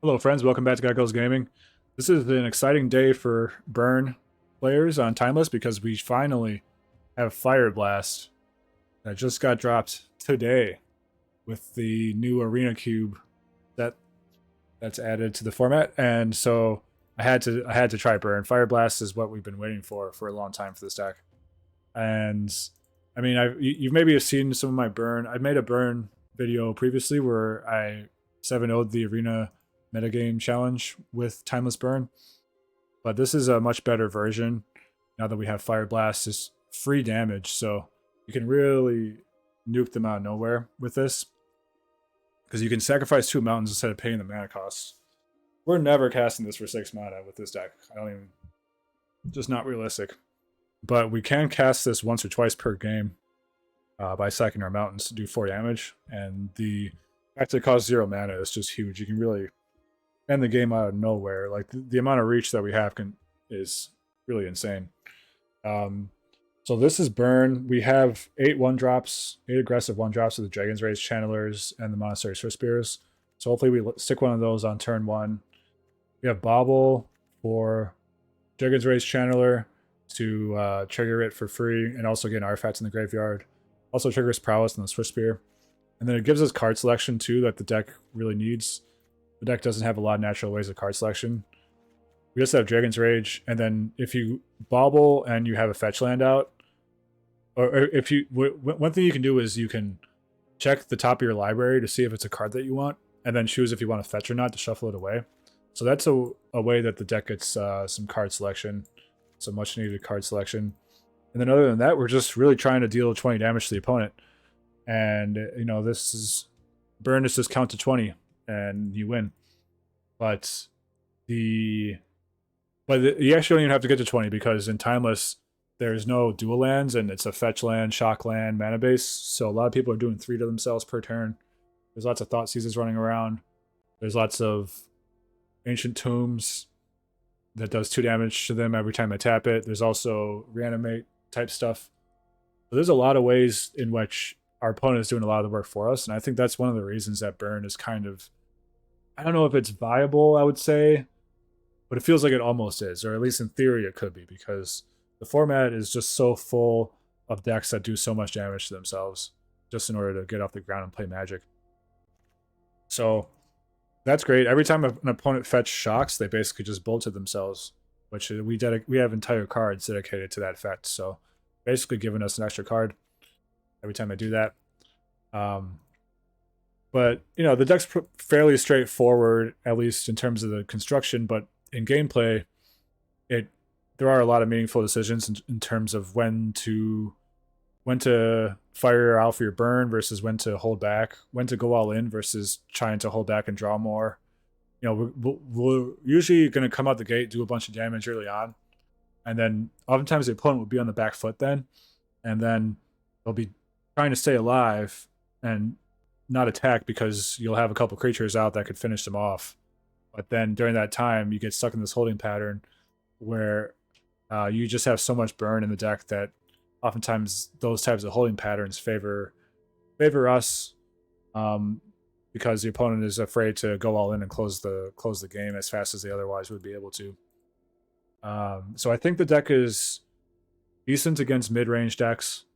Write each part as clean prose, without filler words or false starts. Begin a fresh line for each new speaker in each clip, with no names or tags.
Hello, friends. Welcome back to Gecko's Gaming. This is an exciting day for Burn players on Timeless because we finally have Fireblast that just got dropped today with the new Arena Cube that that's added to the format, and so I had to try Burn. Fireblast is what we've been waiting for a long time for this deck, and I mean, you've maybe seen some of my Burn. I made a Burn video previously where I 7-0'd the Arena metagame challenge with Timeless Burn, but this is a much better version now that we have Fire Blast. Is free damage, so you can really nuke them out of nowhere with this because you can sacrifice 2 mountains instead of paying the mana costs. We're never casting this for 6 mana with this deck. I don't even, just not realistic. But we can cast this once or twice per game by sacking our mountains to do 4 damage, and the fact that it costs 0 mana is just huge. You can really end the game out of nowhere. Like the amount of reach that we have is really insane. So this is Burn. We have 8 1-drops, 8 aggressive 1-drops with the Dragon's Rage Channelers and the Monastery Swift Spears. So hopefully we stick one of those on turn 1. We have Bobble for Dragon's Rage Channeler to trigger it for free and also get an artifact in the graveyard. Also triggers Prowess and the Swift Spear. And then it gives us card selection too that the deck really needs. The deck doesn't have a lot of natural ways of card selection. We just have Dragon's Rage, and then if you bobble and you have a fetch land out, or if you, one thing you can do is you can check the top of your library to see if it's a card that you want, and then choose if you want to fetch or not to shuffle it away. So that's a way that the deck gets some card selection, some much needed card selection. And then other than that, we're just really trying to deal 20 damage to the opponent. And, you know, this is, Burn is just count to 20 and you win. But you actually don't even have to get to 20 because in Timeless, there's no dual lands and it's a fetch land, shock land, mana base. So a lot of people are doing 3 to themselves per turn. There's lots of Thought Seizes running around. There's lots of Ancient Tombs that does 2 damage to them every time they tap it. There's also Reanimate type stuff. So there's a lot of ways in which our opponent is doing a lot of the work for us. And I think that's one of the reasons that Burn is kind of, I don't know if it's viable, I would say, but it feels like it almost is, or at least in theory it could be, because the format is just so full of decks that do so much damage to themselves just in order to get off the ground and play Magic. So that's great. Every time an opponent fetch shocks, they basically just bolted themselves, which we have entire cards dedicated to that effect. So basically giving us an extra card every time I do that. But, you know, the deck's fairly straightforward, at least in terms of the construction, but in gameplay, there are a lot of meaningful decisions in terms of when to fire out for your burn versus when to hold back, when to go all in versus trying to hold back and draw more. You know, we're usually going to come out the gate, do a bunch of damage early on, and then oftentimes the opponent will be on the back foot then, and then they'll be trying to stay alive and not attack because you'll have a couple creatures out that could finish them off. But then during that time, you get stuck in this holding pattern where you just have so much burn in the deck that oftentimes those types of holding patterns favor us because the opponent is afraid to go all in and close the game as fast as they otherwise would be able to. So I think the deck is decent against mid-range decks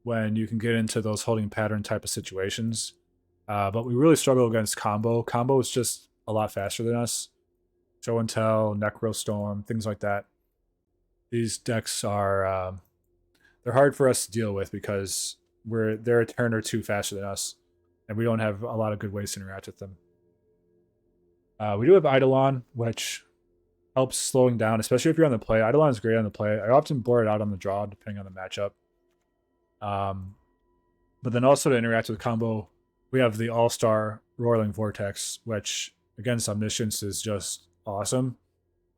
when you can get into those holding pattern type of situations. But we really struggle against combo. Combo is just a lot faster than us. Show and Tell, Necrostorm, things like that. These decks are they're hard for us to deal with because they're a turn or 2 faster than us, and we don't have a lot of good ways to interact with them. We do have Eidolon, which helps slowing down, especially if you're on the play. Eidolon is great on the play. I often board it out on the draw, depending on the matchup. But then also to interact with combo, we have the All-Star Roiling Vortex, which against Omniscience is just awesome.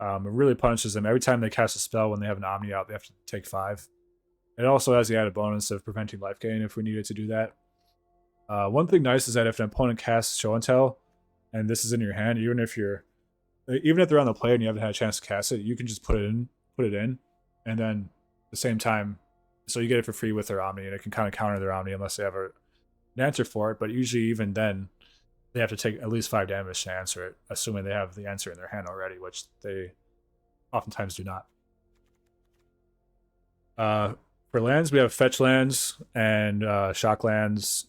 It really punishes them. Every time they cast a spell when they have an Omni out, they have to take 5. It also has the added bonus of preventing life gain if we needed to do that. One thing nice is that if an opponent casts Show and Tell, and this is in your hand, even if they're on the play and you haven't had a chance to cast it, you can just put it in, and then at the same time, so you get it for free with their Omni, and it can kind of counter their Omni unless they have an answer for it. But usually, even then, they have to take at least 5 damage to answer it, assuming they have the answer in their hand already, which they oftentimes do not. For lands, we have fetch lands and shock lands.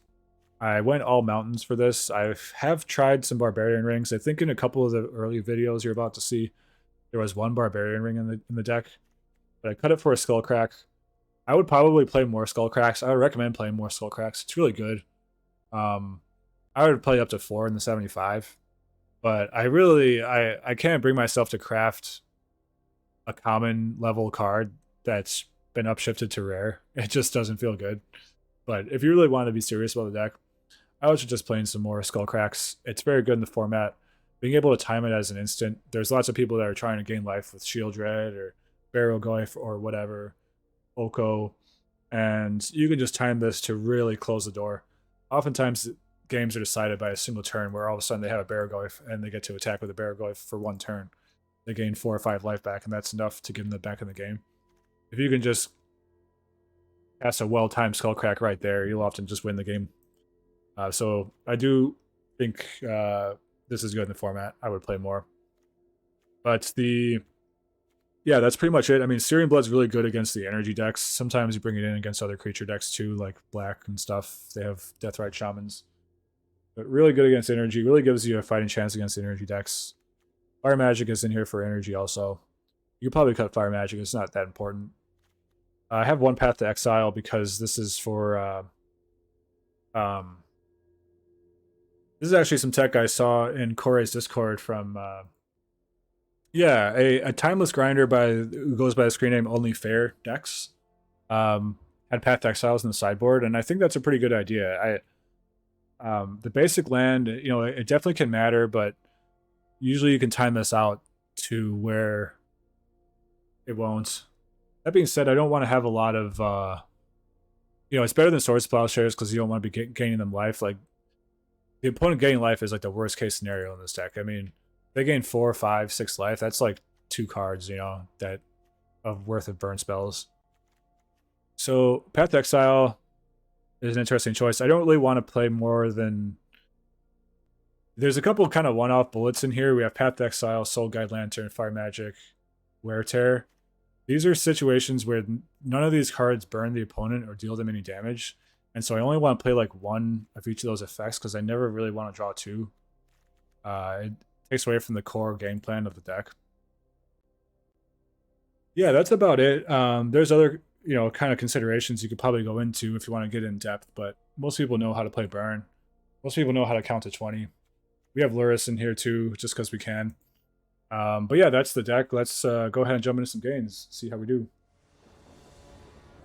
I went all mountains for this. I have tried some barbarian rings. I think in a couple of the early videos you're about to see, there was one barbarian ring in the deck, but I cut it for a skullcrack. I would probably play more skullcracks. I would recommend playing more skullcracks. It's really good. I would play up to 4 in the 75, but I can't bring myself to craft a common level card that's been upshifted to rare. It just doesn't feel good. But if you really want to be serious about the deck, I would suggest playing some more Skullcracks. It's very good in the format. Being able to time it as an instant. There's lots of people that are trying to gain life with Shield Dread or Barrel Goyf or whatever, Oko, and you can just time this to really close the door. Oftentimes, games are decided by a single turn where all of a sudden they have a Barrel Goyf and they get to attack with a Barrel Goyf for 1 turn. They gain 4 or 5 life back, and that's enough to get them back in the game. If you can just cast a well-timed Skullcrack right there, you'll often just win the game. So I do think this is good in the format. I would play more. But yeah, that's pretty much it. I mean, Syrian Blood's really good against the energy decks. Sometimes you bring it in against other creature decks too, like Black and stuff. They have Deathrite Shamans. But really good against energy. Really gives you a fighting chance against the energy decks. Fire Magic is in here for energy also. You could probably cut Fire Magic. It's not that important. I have 1 Path to Exile because this is for... this is actually some tech I saw in Kore's Discord from... yeah, a Timeless Grinder who goes by the screen name Only Fair Dex. Had Path to Exiles in the sideboard, and I think that's a pretty good idea. The basic land, it definitely can matter, but usually you can time this out to where it won't. That being said, I don't want to have a lot of, it's better than Swords to Plowshares because you don't want to be gaining them life. Like, the opponent getting life is like the worst case scenario in this deck. I mean, they gain 4, 5, 6 life. That's like 2 cards, that of worth of burn spells. So Path to Exile is an interesting choice. I don't really want to play more than... There's a couple kind of one-off bullets in here. We have Path to Exile, Soul Guide Lantern, Fire Magic, Wear Tear. These are situations where none of these cards burn the opponent or deal them any damage. And so I only want to play like 1 of each of those effects because I never really want to draw 2. It takes away from the core game plan of the deck. Yeah, that's about it. There's other, kind of considerations you could probably go into if you want to get in depth, but most people know how to play burn. Most people know how to count to 20. We have Luris in here too, just because we can. But yeah, that's the deck. Let's go ahead and jump into some games, see how we do.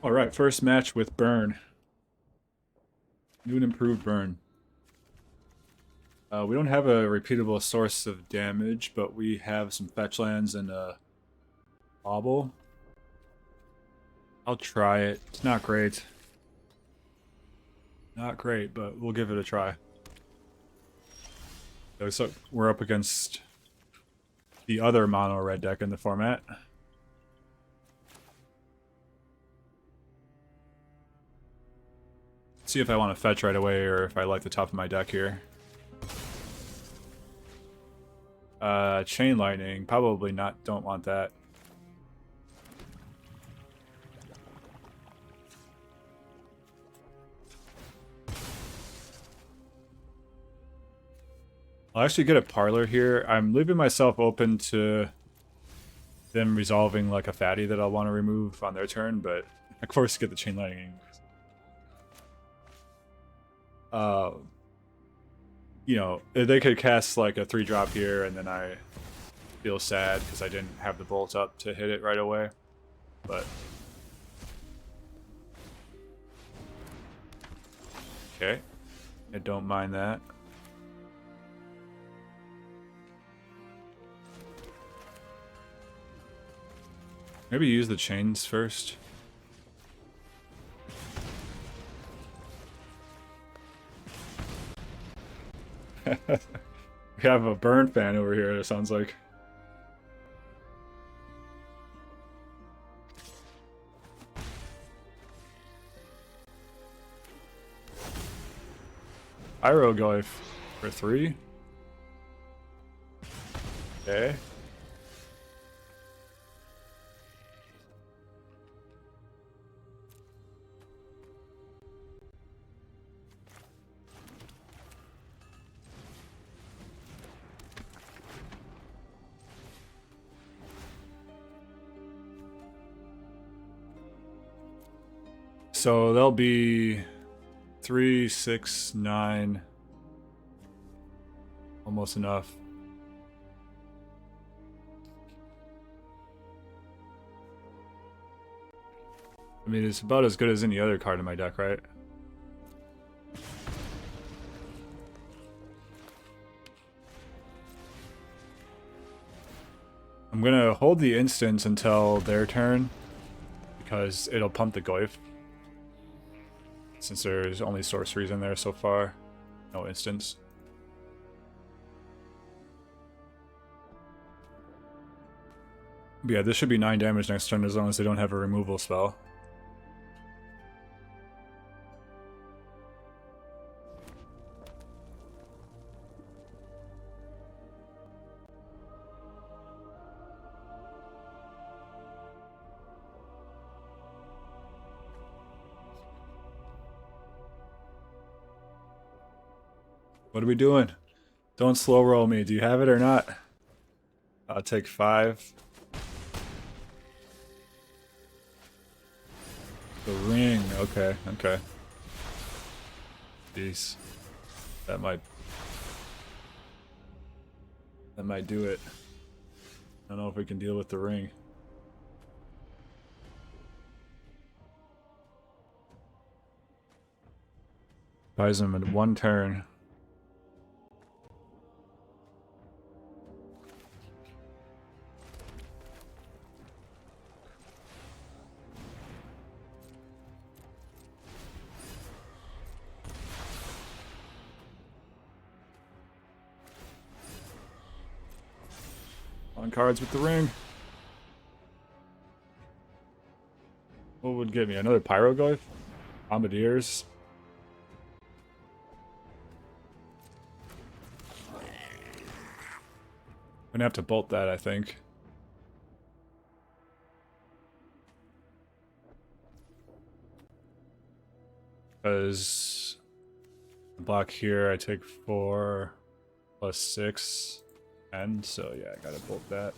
All right, first match with Burn. New and improved Burn. We don't have a repeatable source of damage, but we have some fetch lands and a bobble. I'll try it. It's not great. Not great, but we'll give it a try. So we're up against the other mono red deck in the format. See if I want to fetch right away or if I like the top of my deck here. Chain Lightning, probably not, don't want that. I'll actually get a Parlor here. I'm leaving myself open to them resolving like a fatty that I'll want to remove on their turn, but of course get the Chain Lightning. They could cast like a 3-drop here and then I feel sad because I didn't have the bolt up to hit it right away. But okay, I don't mind that. Maybe use the chains first. We have a Burn fan over here, it sounds like. Pyrogoyf. For 3. Okay. So they'll be 3, 6, 9. Almost enough. I mean, it's about as good as any other card in my deck, right? I'm gonna hold the instance until their turn, because it'll pump the Goyf. Since there's only sorceries in there so far. No instance. But yeah, this should be 9 damage next turn as long as they don't have a removal spell. What are we doing? Don't slow roll me. Do you have it or not? I'll take 5. The ring. Okay, okay. Jeez. That might do it. I don't know if we can deal with the ring. Buys him in 1 turn. On cards with the ring. What would give me? Another Pyroglyph? Bombardiers? I'm gonna have to bolt that, I think. Because block here, I take 4 plus 6, 10, so yeah, I gotta bolt that.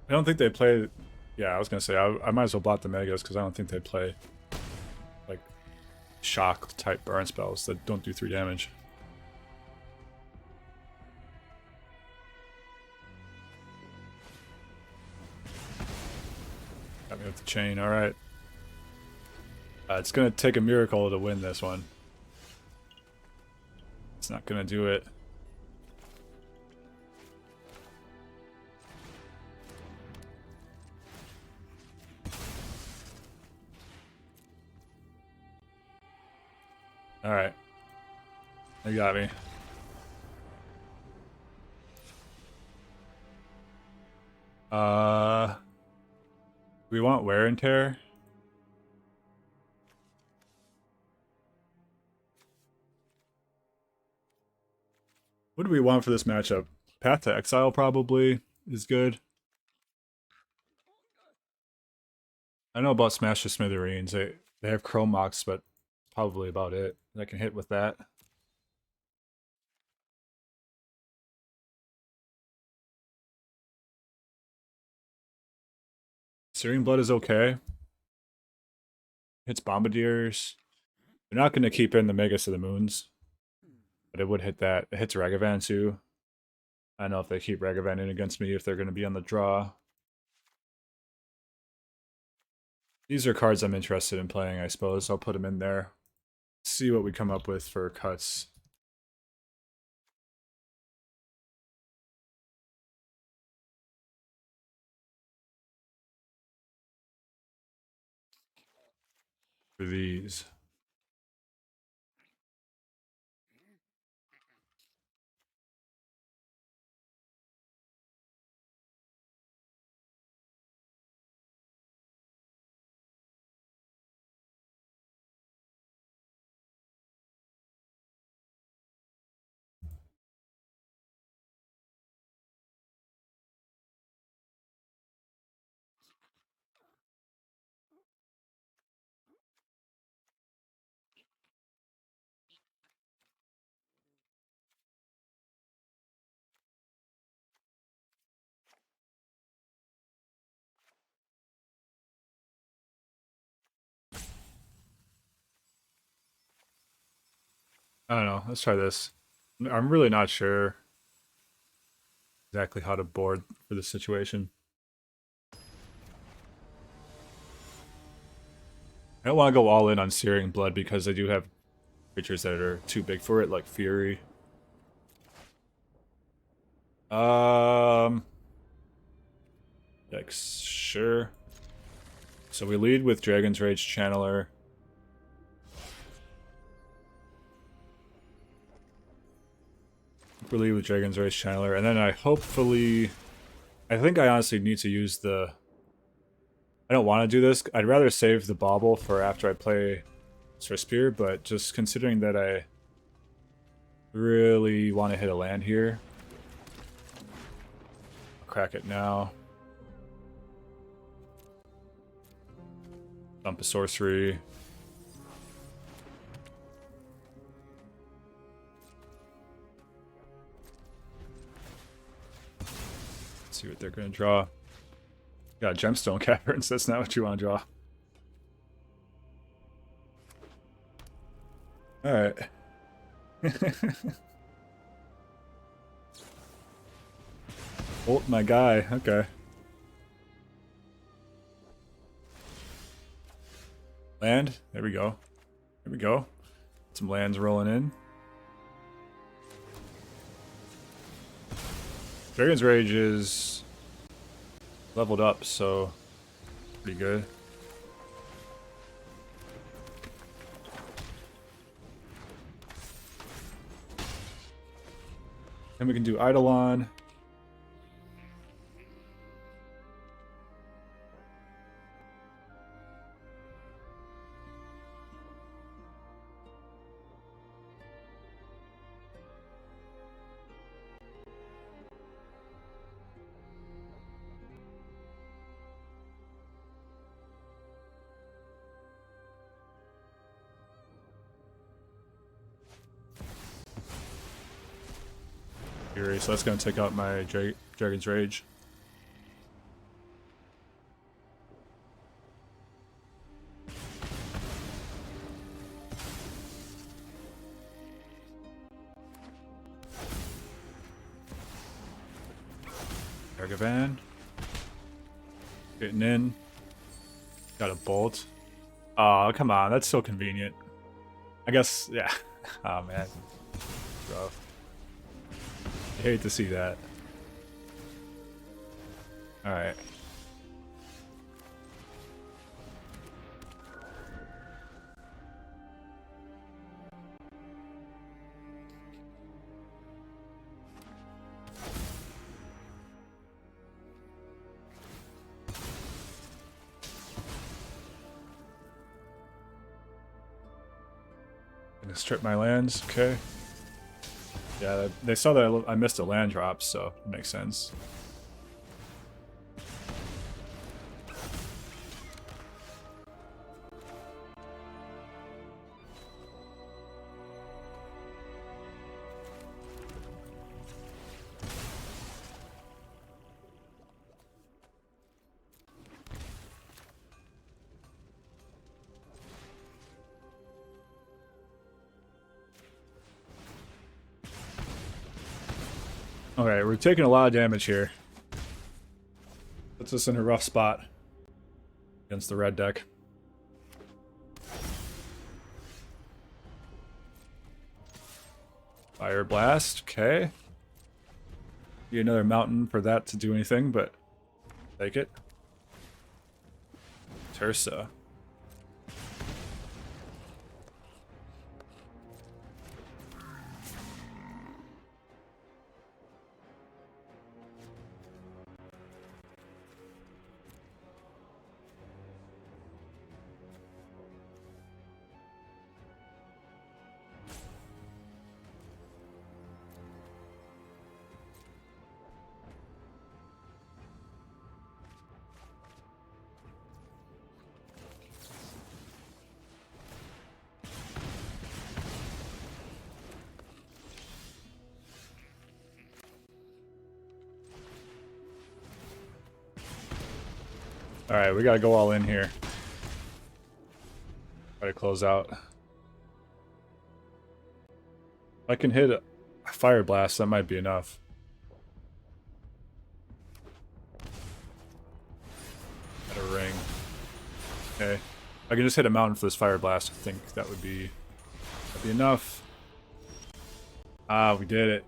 I don't think they play. Yeah, I was gonna say I might as well block the Megas because I don't think they play like shock type burn spells that don't do 3 damage. Got me with the chain. All right. It's gonna take a miracle to win this one. It's not gonna do it. Alright. They got me. We want wear and tear. What do we want for this matchup? Path to Exile probably is good. I know about Smash the Smithereens. They have Chrome Mox, but probably about it. I can hit with that. Searing Blood is okay. Hits Bombardiers. They're not going to keep in the Megas of the Moons. But it would hit that. It hits Ragavan too. I don't know if they keep Ragavan in against me if they're going to be on the draw. These are cards I'm interested in playing, I suppose. I'll put them in there. See what we come up with for cuts. for these. I don't know. Let's try this. I'm really not sure exactly how to board for this situation. I don't want to go all in on Searing Blood because I do have creatures that are too big for it, like Fury. Like, sure. So we lead with Dragon's Rage Channeler. We lead with Dragon's Rage Channeler, and then I think I honestly need to use the... I don't want to do this. I'd rather save the Bauble for after I play Spear, but just considering that I really want to hit a land here, I'll crack it now. Dump a sorcery. Let's see what they're going to draw. Got Gemstone Caverns, that's not what you want to draw. Alright. Bolt my guy, okay. Land, there we go. There we go. Some lands rolling in. Dragon's Rage is leveled up, so pretty good. And we can do Eidolon. So that's going to take out my Dragon's Rage. Argavan. Getting in. Got a bolt. Oh, come on. That's so convenient. I guess, yeah. Oh, man. Rough. I hate to see that. Alright. Gonna strip my lands, okay. Yeah, they saw that I missed a land drop, so it makes sense. Alright, we're taking a lot of damage here. Puts us in a rough spot against the red deck. Fireblast, okay. Be another mountain for that to do anything, but take it. Tersa. Alright, we gotta go all in here. Try to close out. If I can hit a Fireblast, that might be enough. At a ring. Okay. If I can just hit a mountain for this Fireblast, I think that'd be enough. Ah, we did it.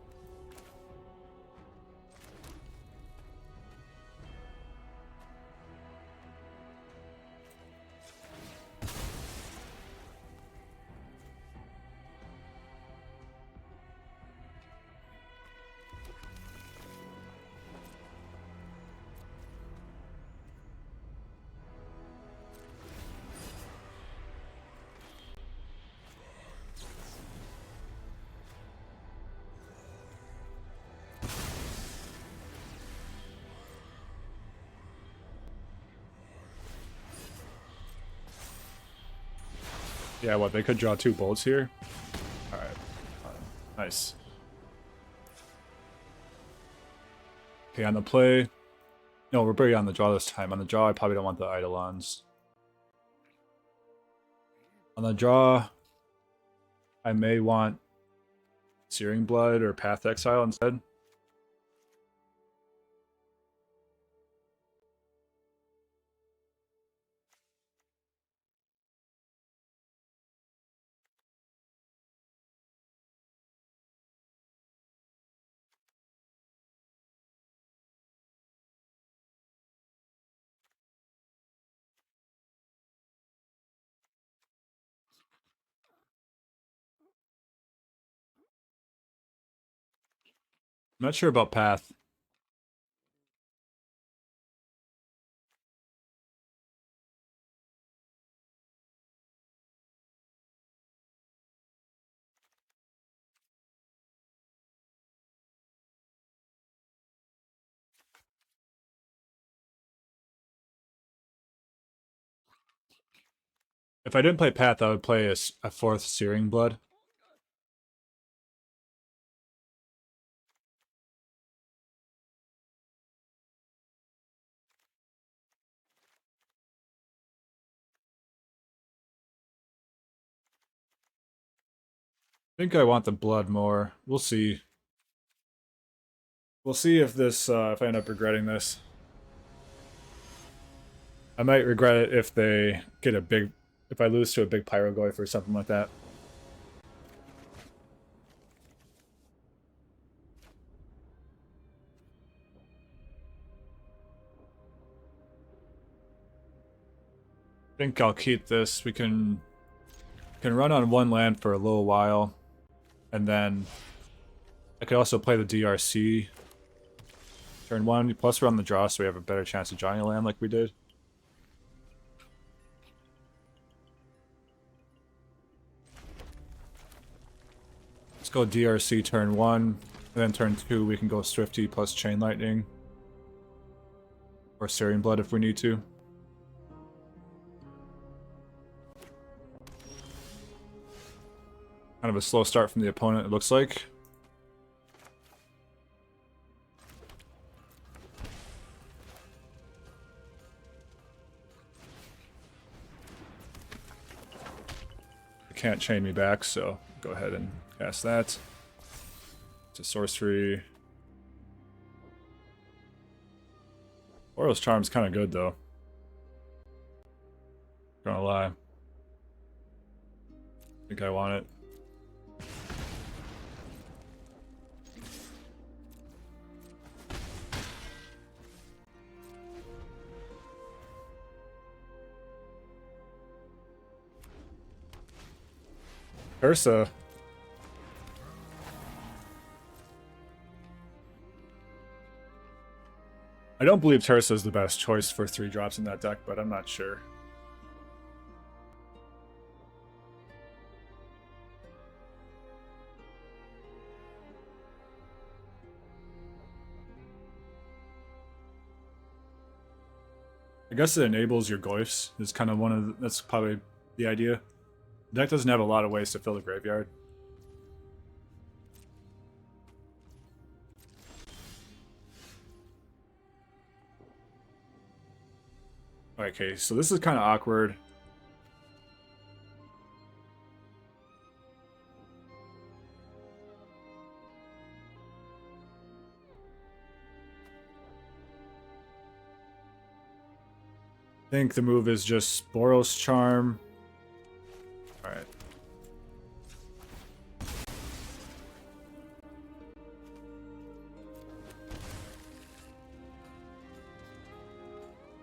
Yeah, what, they could draw 2 bolts here? Alright. Nice. Okay, on the play... No, we're pretty on the draw this time. On the draw, I probably don't want the Eidolons. On the draw, I may want Searing Blood or Path Exile instead. I'm not sure about Path. If I didn't play Path, I would play a 4th Searing Blood. I think I want the blood more. We'll see. We'll see if this, if I end up regretting this. I might regret it if they get a big, if I lose to a big Pyrogoyf or something like that. I think I'll keep this. We can run on 1 land for a little while, and then I could also play the DRC turn 1. Plus we're on the draw, so we have a better chance of drawing a land like we did. Let's go DRC turn 1, and then turn 2 we can go Swifty plus Chain Lightning. Or Searing Blood if we need to. Kind of a slow start from the opponent, it looks like. Can't chain me back, so go ahead and cast that. It's a sorcery. Oriole's Charm's kind of good, though. Gonna lie. I think I want it. Ursa. I don't believe Tersa is the best choice for 3 drops in that deck, but I'm not sure. I guess it enables your Goyfs. Is kind of one of the, that's probably the idea. The deck doesn't have a lot of ways to fill the graveyard. Okay, so this is kind of awkward. I think the move is just Boros Charm. Alright.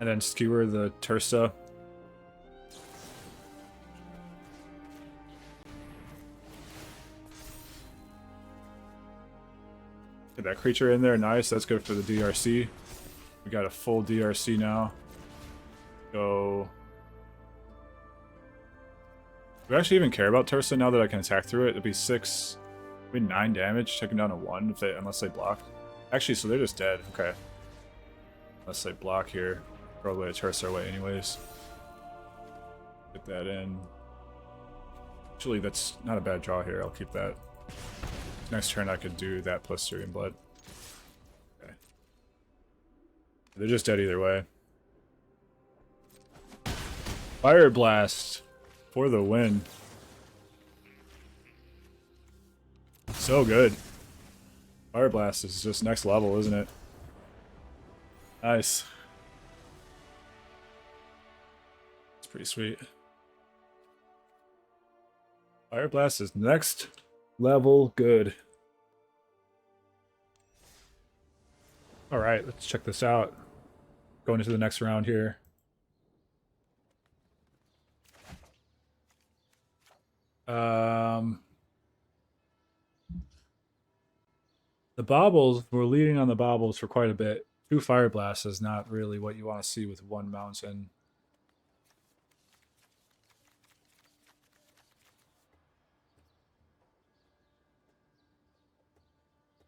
And then skewer the Tursa. Get that creature in there, nice. That's good for the DRC. We got a full DRC now. Go. Do I actually even care about Tursa now that I can attack through it? It'd be 6, maybe 9 damage, taking down a 1 if they, unless they block. Actually, so they're just dead. Okay. Unless they block here. Probably a Tursa away anyways. Get that in. Actually, that's not a bad draw here. I'll keep that. Next turn I could do that plus Syrian Blood. Okay. They're just dead either way. Fireblast for the win. So good. Fireblast is just next level, isn't it? Nice. It's pretty sweet. Fireblast is next level good. Alright, let's check this out. Going into the next round here. The baubles, we're leading on the baubles for quite a bit. 2 Fireblasts is not really what you want to see with 1 mountain.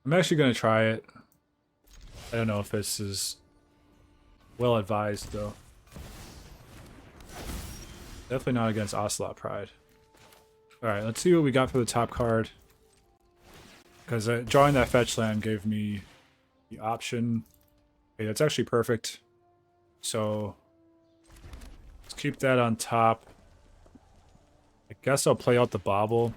I'm actually going to try it. I don't know if this is well advised, though. Definitely not against Ocelot Pride. Alright, let's see what we got for the top card. Because drawing that fetch land gave me the option. Okay, that's actually perfect. So, let's keep that on top. I guess I'll play out the bauble.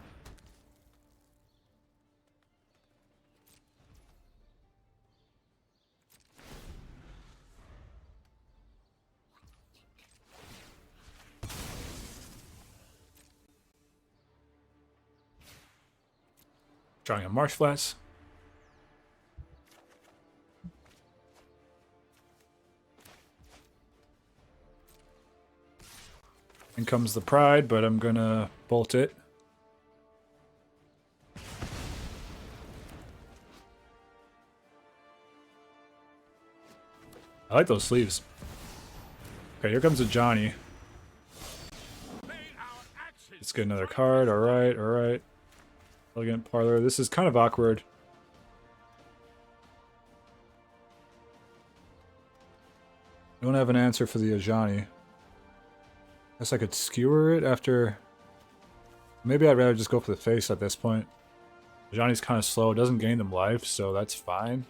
Drawing a Marsh Flats. In comes the Pride, but I'm gonna bolt it. I like those sleeves. Okay, here comes a Johnny. Let's get another card. Alright, alright. Elegant Parlor. This is kind of awkward. I don't have an answer for the Ajani. Guess I could skewer it after... Maybe I'd rather just go for the face at this point. Ajani's kind of slow. It doesn't gain them life, so that's fine.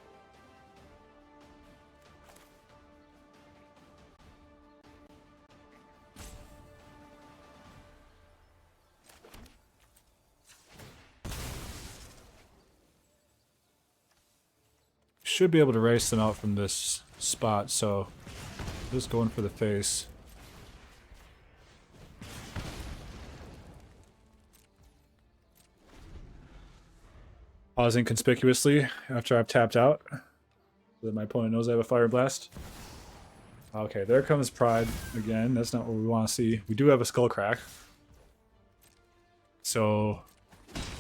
Should be able to race them out from this spot, so just going for the face. Pausing conspicuously after I've tapped out, so that my opponent knows I have a Fireblast. Okay, there comes Pride again. That's not what we want to see. We do have a Skullcrack, so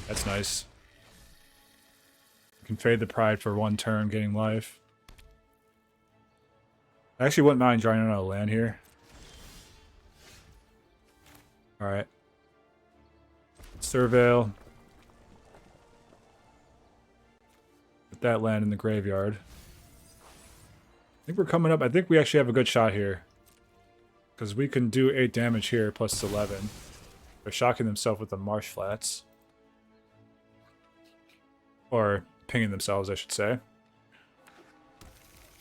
that's nice. Can fade the Pride for 1 turn, getting life. I actually wouldn't mind drawing out a land here. Alright. Surveil. Put that land in the graveyard. I think we're coming up. I think we actually have a good shot here. Because we can do 8 damage here, plus 11. They're shocking themselves with the Marsh Flats. Or pinging themselves, I should say.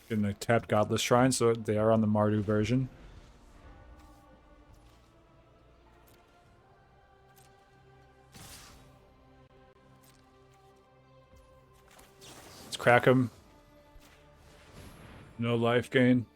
Getting a tapped Godless Shrine, so they are on the Mardu version. crack him. No life gain.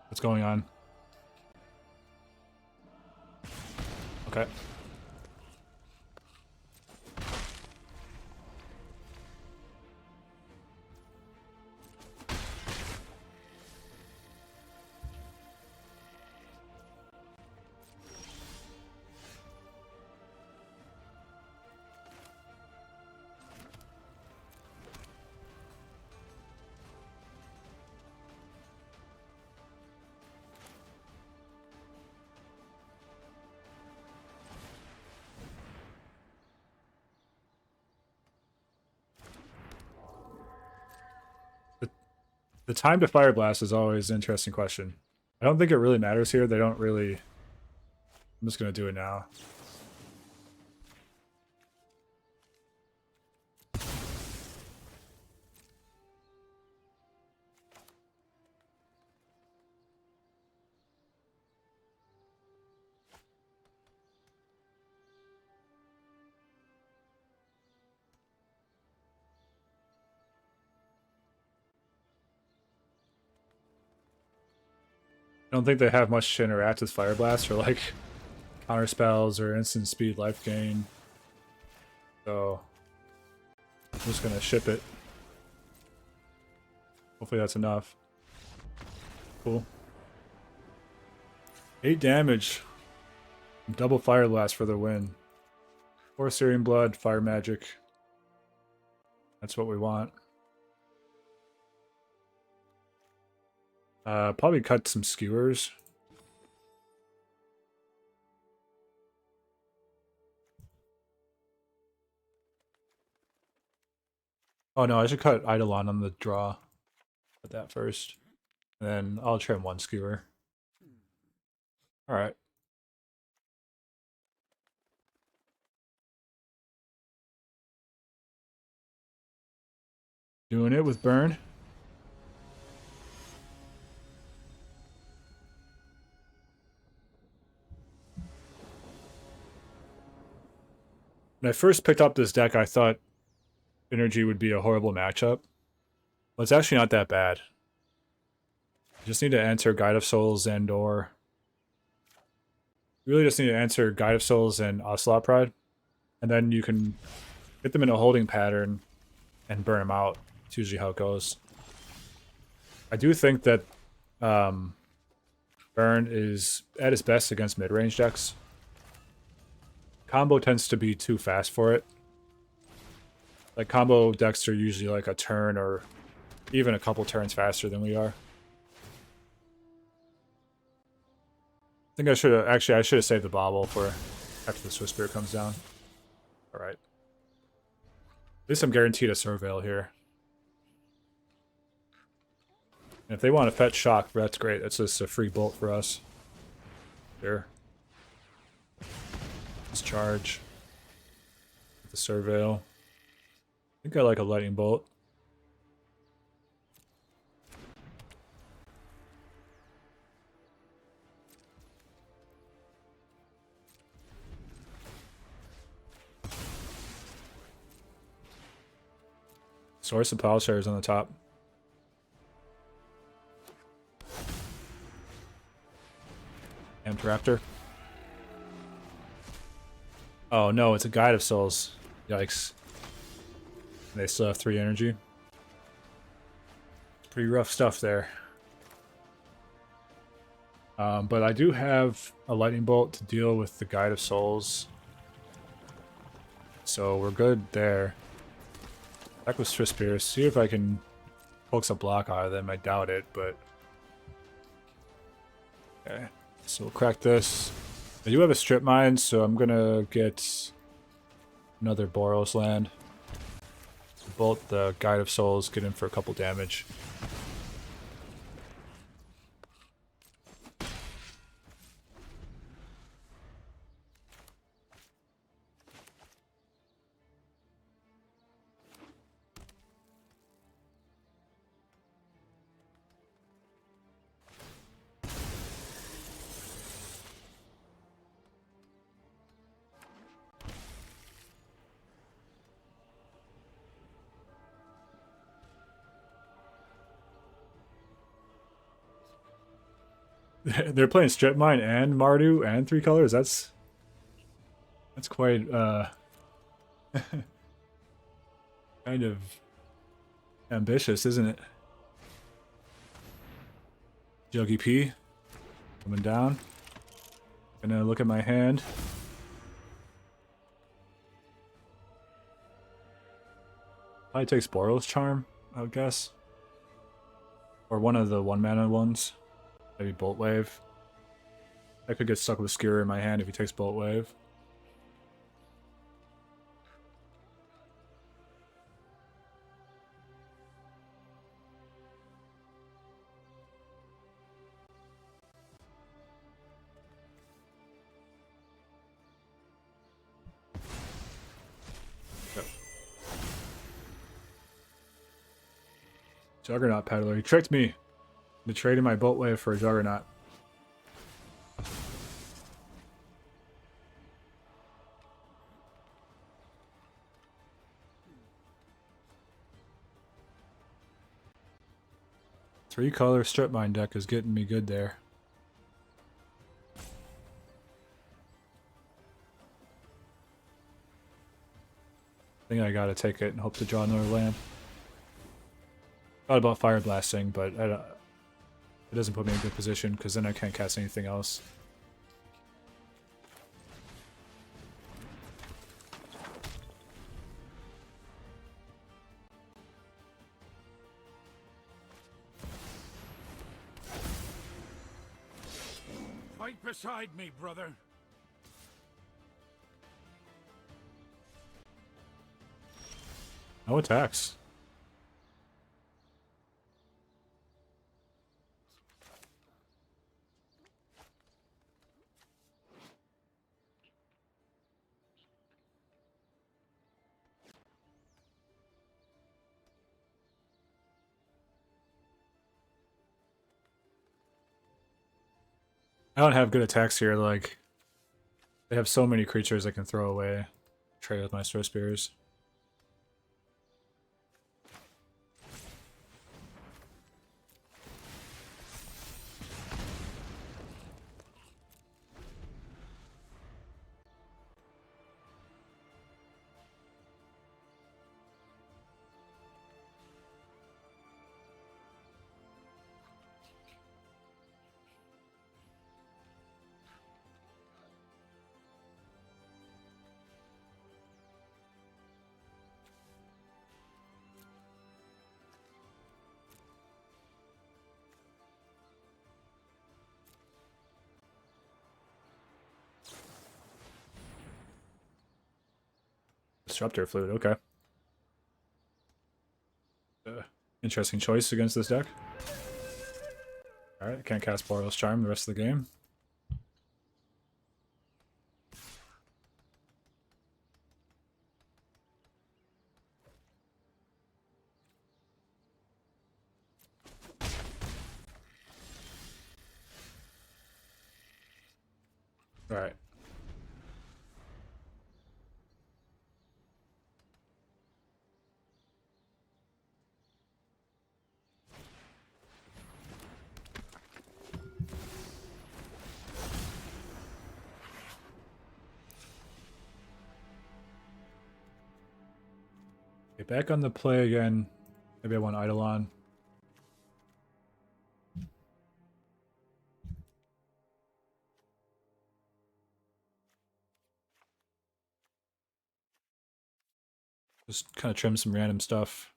What's going on? Okay. The time to Fireblast is always an interesting question. I don't think it really matters here. They don't really... I'm just going to do it now. I don't think they have much to interact with Fireblast or like counter spells or instant speed life gain. So I'm just gonna ship it. Hopefully that's enough. Cool. 8 damage. Double Fire Blast for the win. 4 Syrian Blood, Fire Magic. That's what we want. Probably cut some skewers. Oh no, I should cut Eidolon on the draw. Put that first. And then I'll trim 1 skewer. Alright. Doing it with Burn. When I first picked up this deck, I thought Energy would be a horrible matchup. But it's actually not that bad. You just need to answer Guide of Souls and or... You really just need to answer Guide of Souls and Ocelot Pride. And then you can get them in a holding pattern and burn them out. It's usually how it goes. I do think that Burn is at its best against mid-range decks. Combo tends to be too fast for it. Like, combo decks are usually like a turn or even a couple turns faster than we are. I think I should have... Actually, I should have saved the bobble for after the Swiss Spirit comes down. Alright. At least I'm guaranteed a Surveil here. And if they want to fetch Shock, that's great. That's just a free bolt for us. Here. Let's charge. The Surveil. I think I like a Lightning Bolt. Source of Plowshares on the top. Amped Raptor. Oh no, it's a Guide of Souls. Yikes. They still have 3 energy. Pretty rough stuff there. But I do have a Lightning Bolt to deal with the Guide of Souls. So we're good there. Back with Swiss Spears. See if I can poke some block out of them. I doubt it, but... Okay. So we'll crack this. I do have a Strip Mine, so I'm gonna get another Boros land. Bolt the Guide of Souls, get in for a couple damage. They're playing Strip Mine and Mardu and 3 colors. That's quite kind of ambitious, isn't it? Juggy P coming down. Gonna look at my hand. Probably takes Boral's Charm, I would guess. Or one of the 1-mana ones. Maybe Bolt Wave. I could get stuck with Skewer in my hand if he takes Bolt Wave. Yep. Juggernaut Peddler. He tricked me into trading my Bolt Wave for a Juggernaut. Three-color Strip Mine deck is getting me good there. I think I gotta take it and hope to draw another land. Thought about Fireblasting, but it doesn't put me in a good position because then I can't cast anything else.
Fight beside me, brother.
No attacks. I don't have good attacks here, like they have so many creatures I can throw away. Trade with my Star Spears. Disruptor Flute, okay. Interesting choice against this deck. Alright, can't cast Boreal's Charm the rest of the game. Alright. Okay, back on the play again. Maybe I want Eidolon. Just kind of trim some random stuff.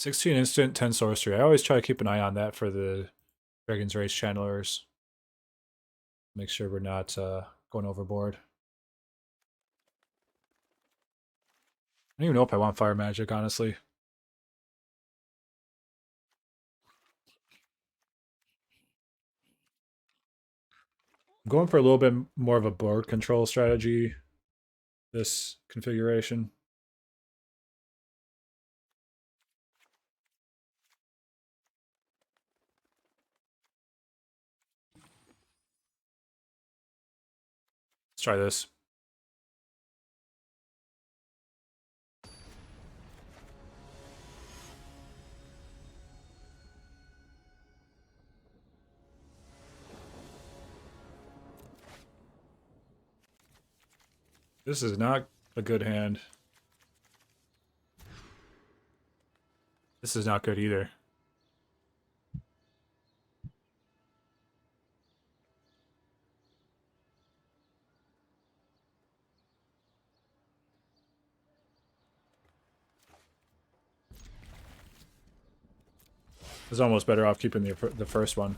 16 instant, 10 sorcery. I always try to keep an eye on that for the Dragon's Race channelers. Make sure we're not going overboard. I don't even know if I want fire magic, honestly. I'm going for a little bit more of a board control strategy, this configuration. Let's try this. This is not a good hand. This is not good either. It's almost better off keeping the first one.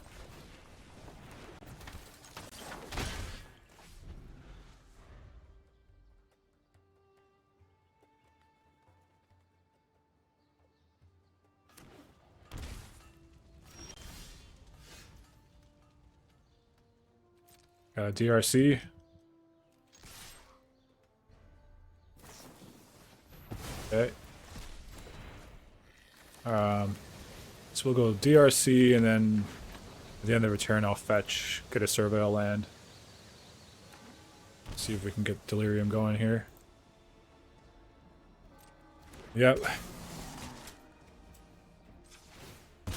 DRC. Okay. So we'll go DRC, and then at the end of the return, I'll fetch, get a Surveil land. See if we can get Delirium going here. Yep. I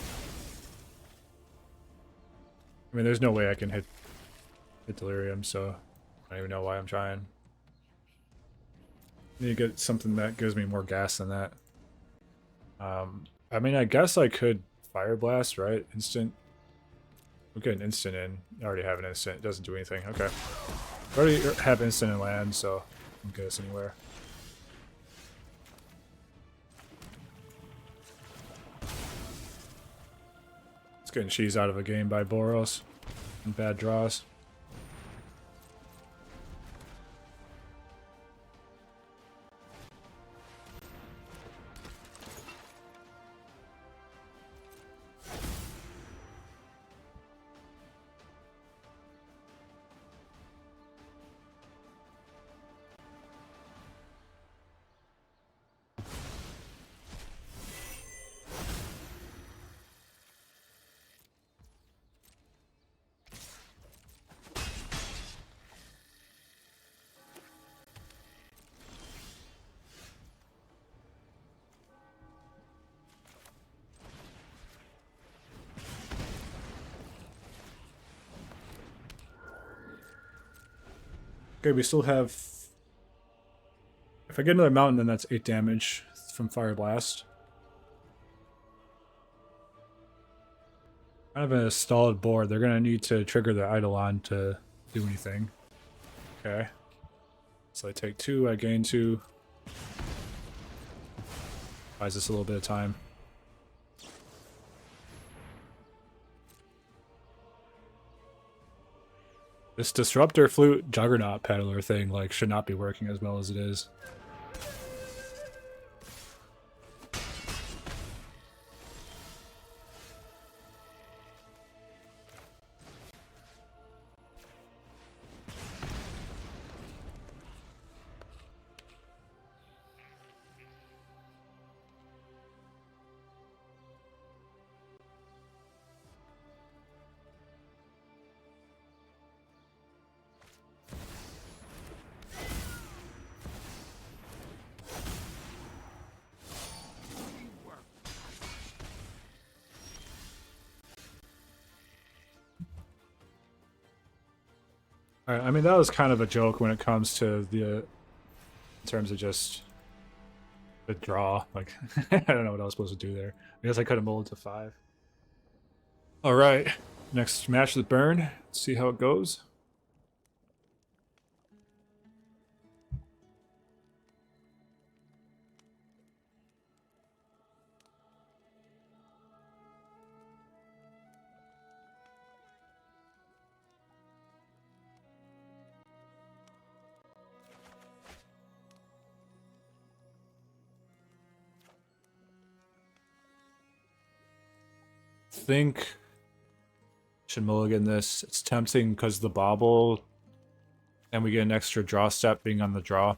mean, there's no way I can hit Delirium, so I don't even know why I'm trying. Need to get something that gives me more gas than that. I mean, I guess I could Fireblast, right? Instant. We'll get an instant in. I already have an instant. It doesn't do anything. Okay. I already have instant in land, so don't get us anywhere. It's getting cheese out of a game by Boros and bad draws. Okay, we still have... If I get another mountain, then that's 8 damage from Fireblast. Kind of a stalled board. They're going to need to trigger the Eidolon to do anything. Okay. So I take 2, I gain 2. Buys us a little bit of time. This Disruptor Flute Juggernaut Peddler thing, like, should not be working as well as it is. Alright, I mean, that was kind of a joke when it comes to the... in terms of just... the draw. Like, I don't know what I was supposed to do there. I guess I could have molded to 5. Alright, next match with Burn. Let's see how it goes. think should mulligan this. It's tempting because the bobble, and we get an extra draw step being on the draw.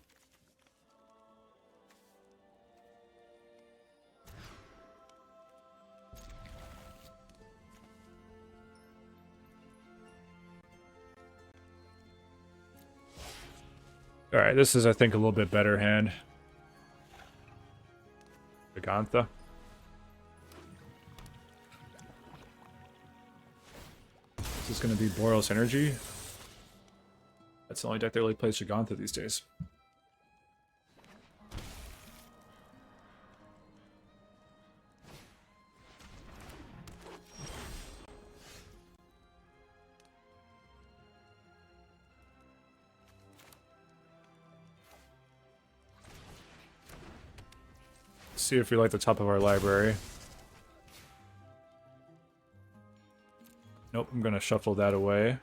Alright, this is, I think, a little bit better hand. Gigantha. This is going to be Boros Energy. That's the only deck that really plays Gigantha these days. See if we like the top of our library. Nope, I'm gonna shuffle that away.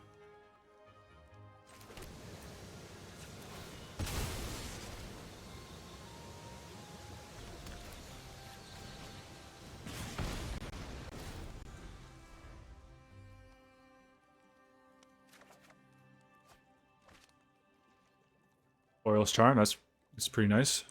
Boreal's Charm, that's pretty nice.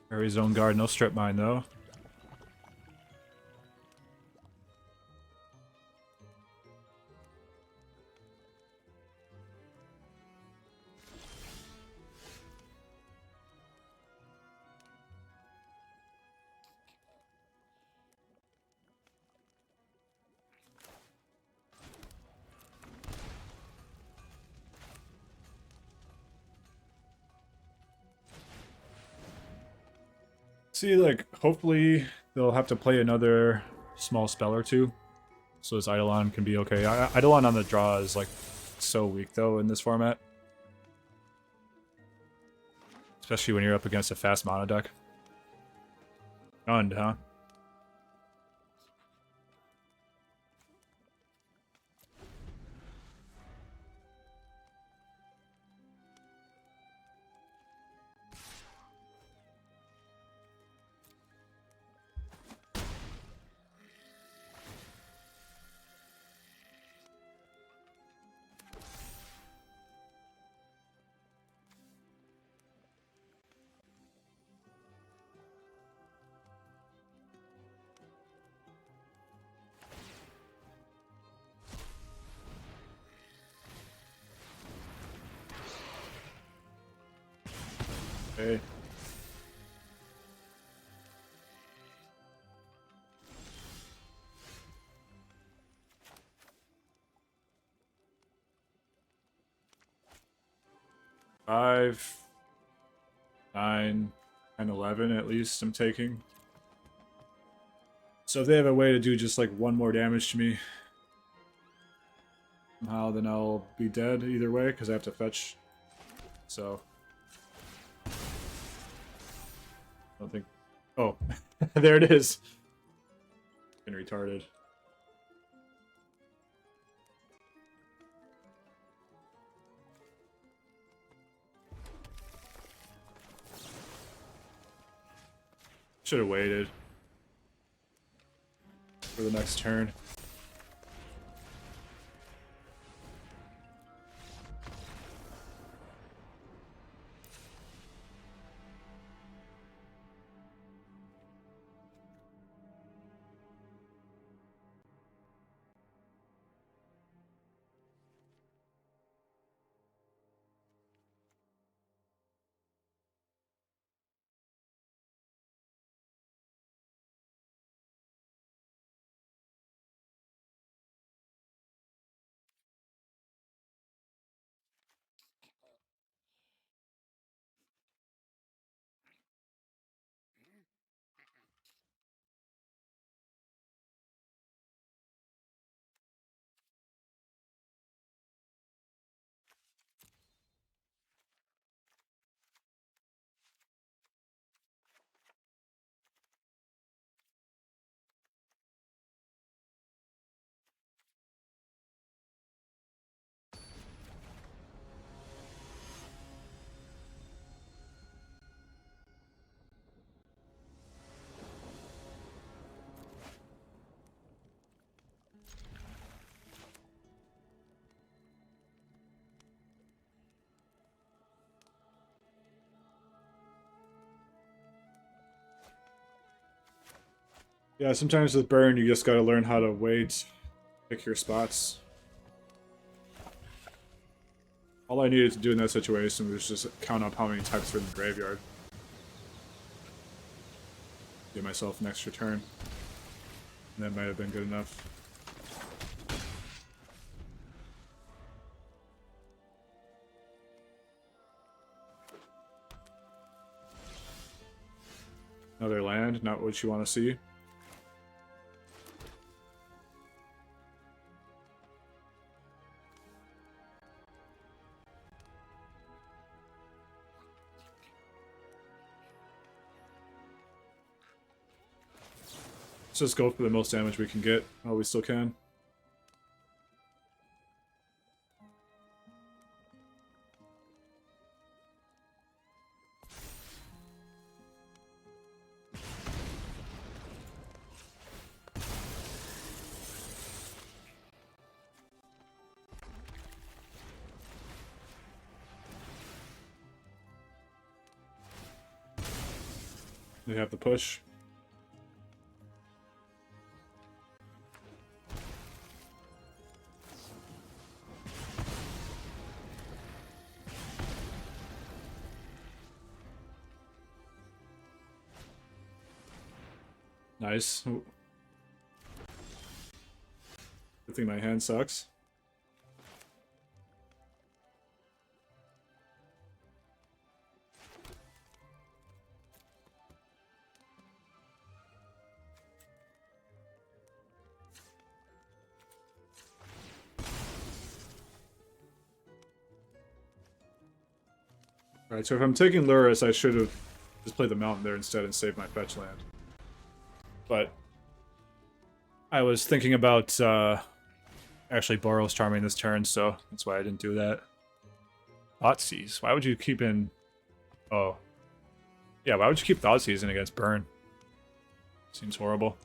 Harry's own guard, no strip mine though. See, like, hopefully they'll have to play another small spell or two, so this Eidolon can be okay. Eidolon on the draw is, like, so weak, though, in this format. Especially when you're up against a fast mono deck. Stunned, huh? Okay. Five, 9, and 11 at least I'm taking. So if they have a way to do just like one more damage to me somehow, then I'll be dead either way because I have to fetch. So I don't think. Oh, there it is. Been retarded. Should have waited for the next turn. Yeah, sometimes with burn, you just gotta learn how to wait, pick your spots. All I needed to do in that situation was just count up how many types were in the graveyard. Give myself an extra turn. And that might have been good enough. Another land, not what you want to see. Let's just go for the most damage we can get while we still can. They have the push. Nice. Good thing my hand sucks. Alright, so if I'm taking Luris, I should have just played the mountain there instead and saved my fetch land. But I was thinking about actually Boros Charming this turn, so that's why I didn't do that. Thoughtseize. Why would you keep in... Oh. Yeah, why would you keep Thoughtseize in against Burn? Seems horrible.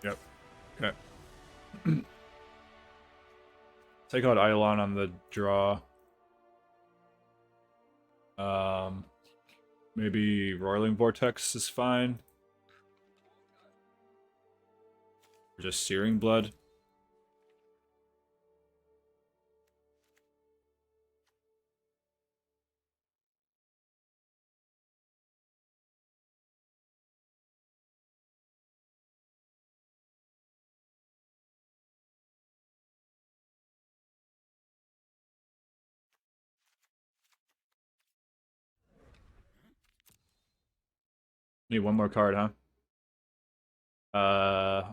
Yep. Okay. Take out Eidolon on the draw. Maybe Roiling Vortex is fine. Or just Searing Blood. Need one more card, huh?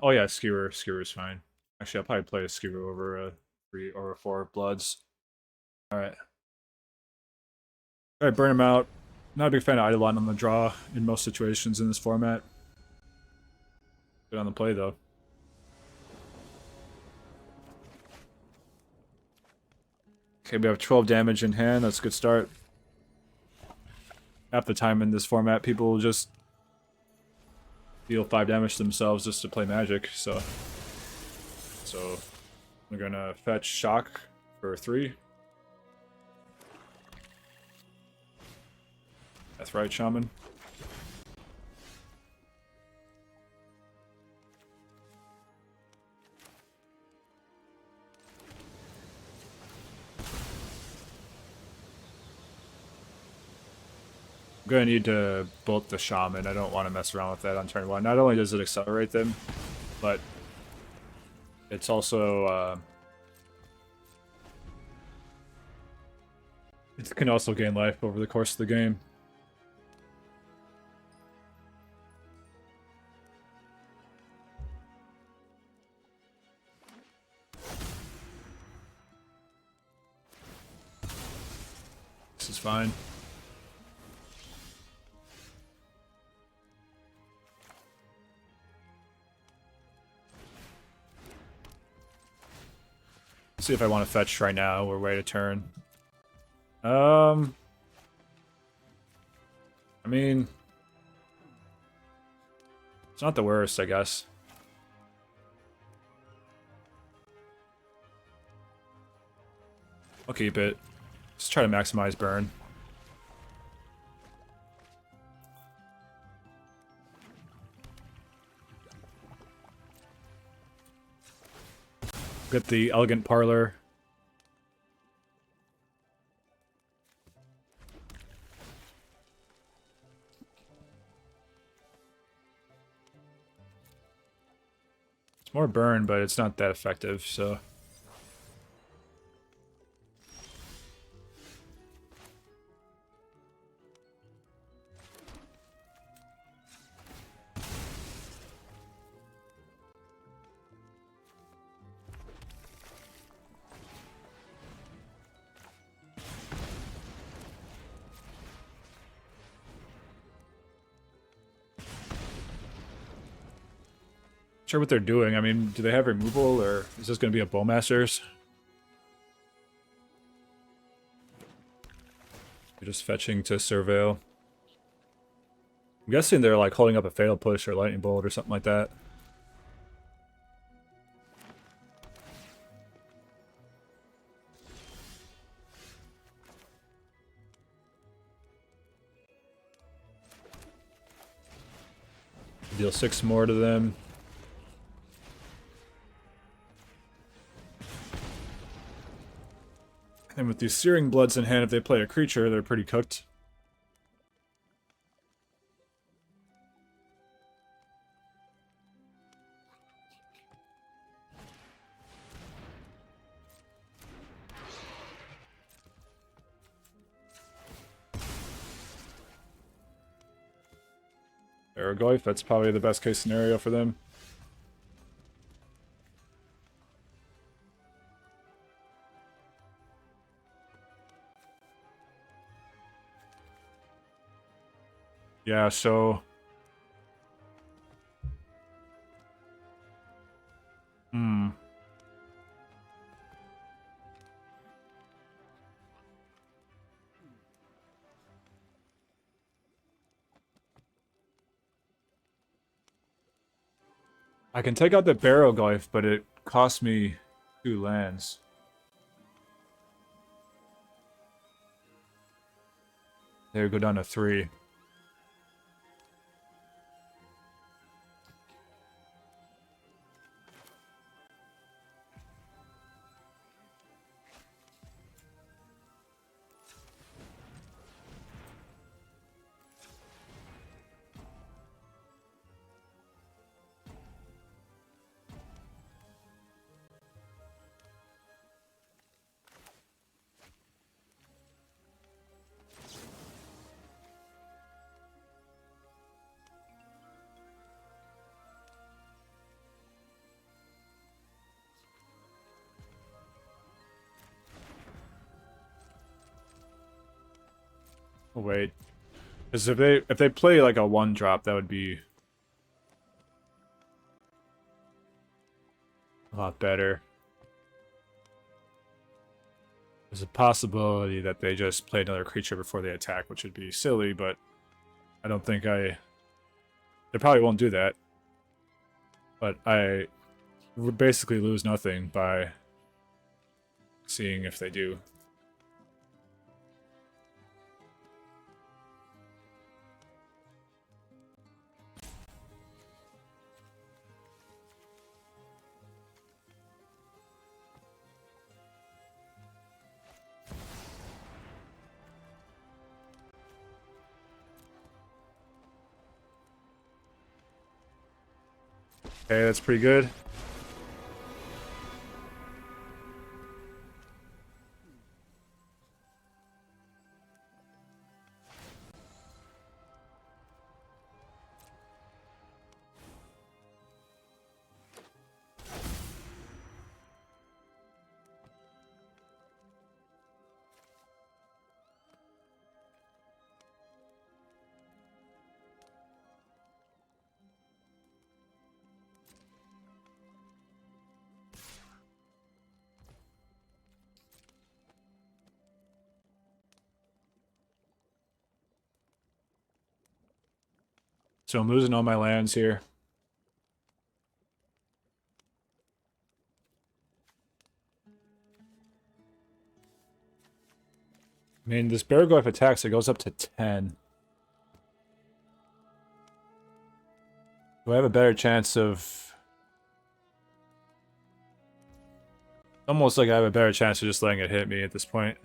Oh yeah, Skewer. Skewer's fine. Actually, I'll probably play a Skewer over a 3 or a 4 Bloods. Alright. Alright, burn him out. Not a big fan of Eidolon on the draw in most situations in this format. Good on the play, though. Okay, we have 12 damage in hand. That's a good start. Half the time in this format, people will just deal 5 damage to themselves just to play Magic, so we're gonna fetch Shock for 3. That's right, Shaman. I'm gonna need to bolt the Shaman. I don't want to mess around with that on turn 1. Not only does it accelerate them, but it's also it can also gain life over the course of the game. This is fine. See if I want to fetch right now or wait a turn. I mean, it's not the worst, I guess. I'll keep it. Just try to maximize burn. Get the Elegant Parlor. It's more burn, but it's not that effective, so... Sure what they're doing. I mean, do they have removal, or is this going to be a Bowmasters? They're just fetching to Surveil. I'm guessing they're like holding up a Fatal Push or Lightning Bolt or something like that. Deal 6 more to them. And with these Searing Bloods in hand, if they play a creature, they're pretty cooked. Aragorn, that's probably the best case scenario for them. Yeah, so... I can take out the Barrowglyph, but it costs me 2 lands. There, go down to 3. Oh, wait. Because if they play like a 1-drop, that would be a lot better. There's a possibility that they just play another creature before they attack, which would be silly, but I don't think They probably won't do that. But I would basically lose nothing by seeing if they do. Okay, that's pretty good. So I'm losing all my lands here. I mean, this Bear if attacks, it goes up to 10. Do I have a better chance of... Almost like I have a better chance of just letting it hit me at this point.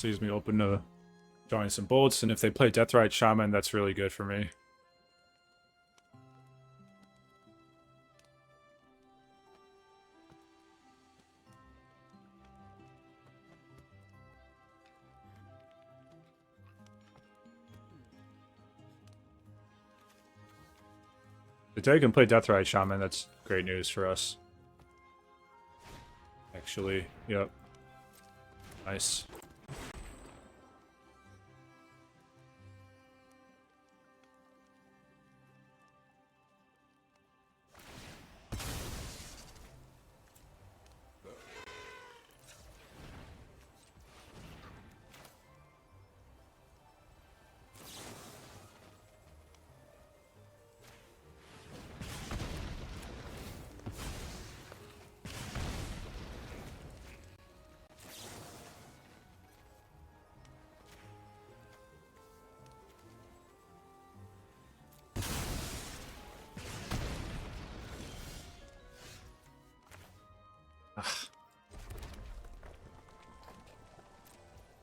Leaves me open to drawing some bolts, and if they play Deathrite Shaman, that's really good for me. If they can play Deathrite Shaman, that's great news for us. Actually, yep. Nice.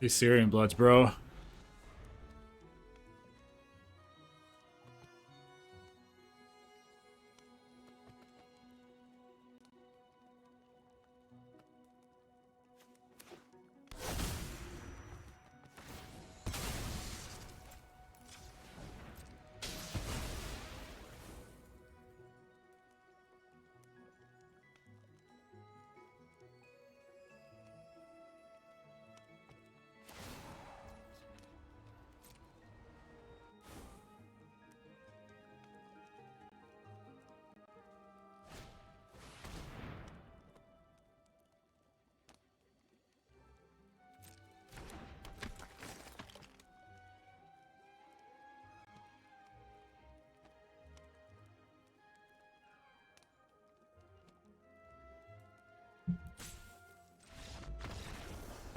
These Syrian Bloods, bro.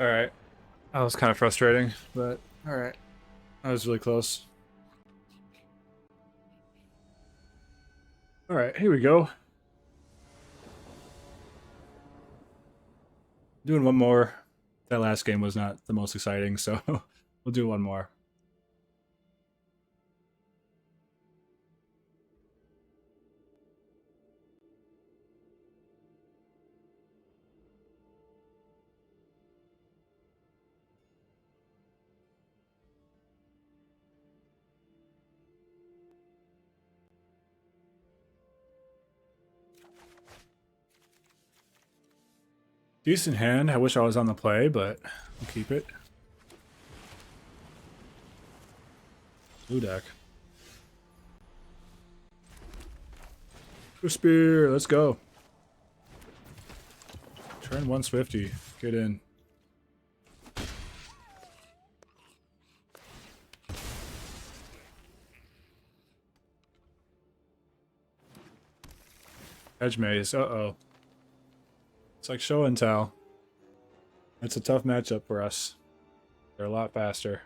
Alright. That was kind of frustrating, but alright. That was really close. Alright, here we go. Doing one more. That last game was not the most exciting, so we'll do one more. Decent hand. I wish I was on the play, but we'll keep it. Blue deck. Spear, let's go. Turn 150. Get in. Edge maze. Uh-oh. It's like show and tell. It's a tough matchup for us. They're a lot faster.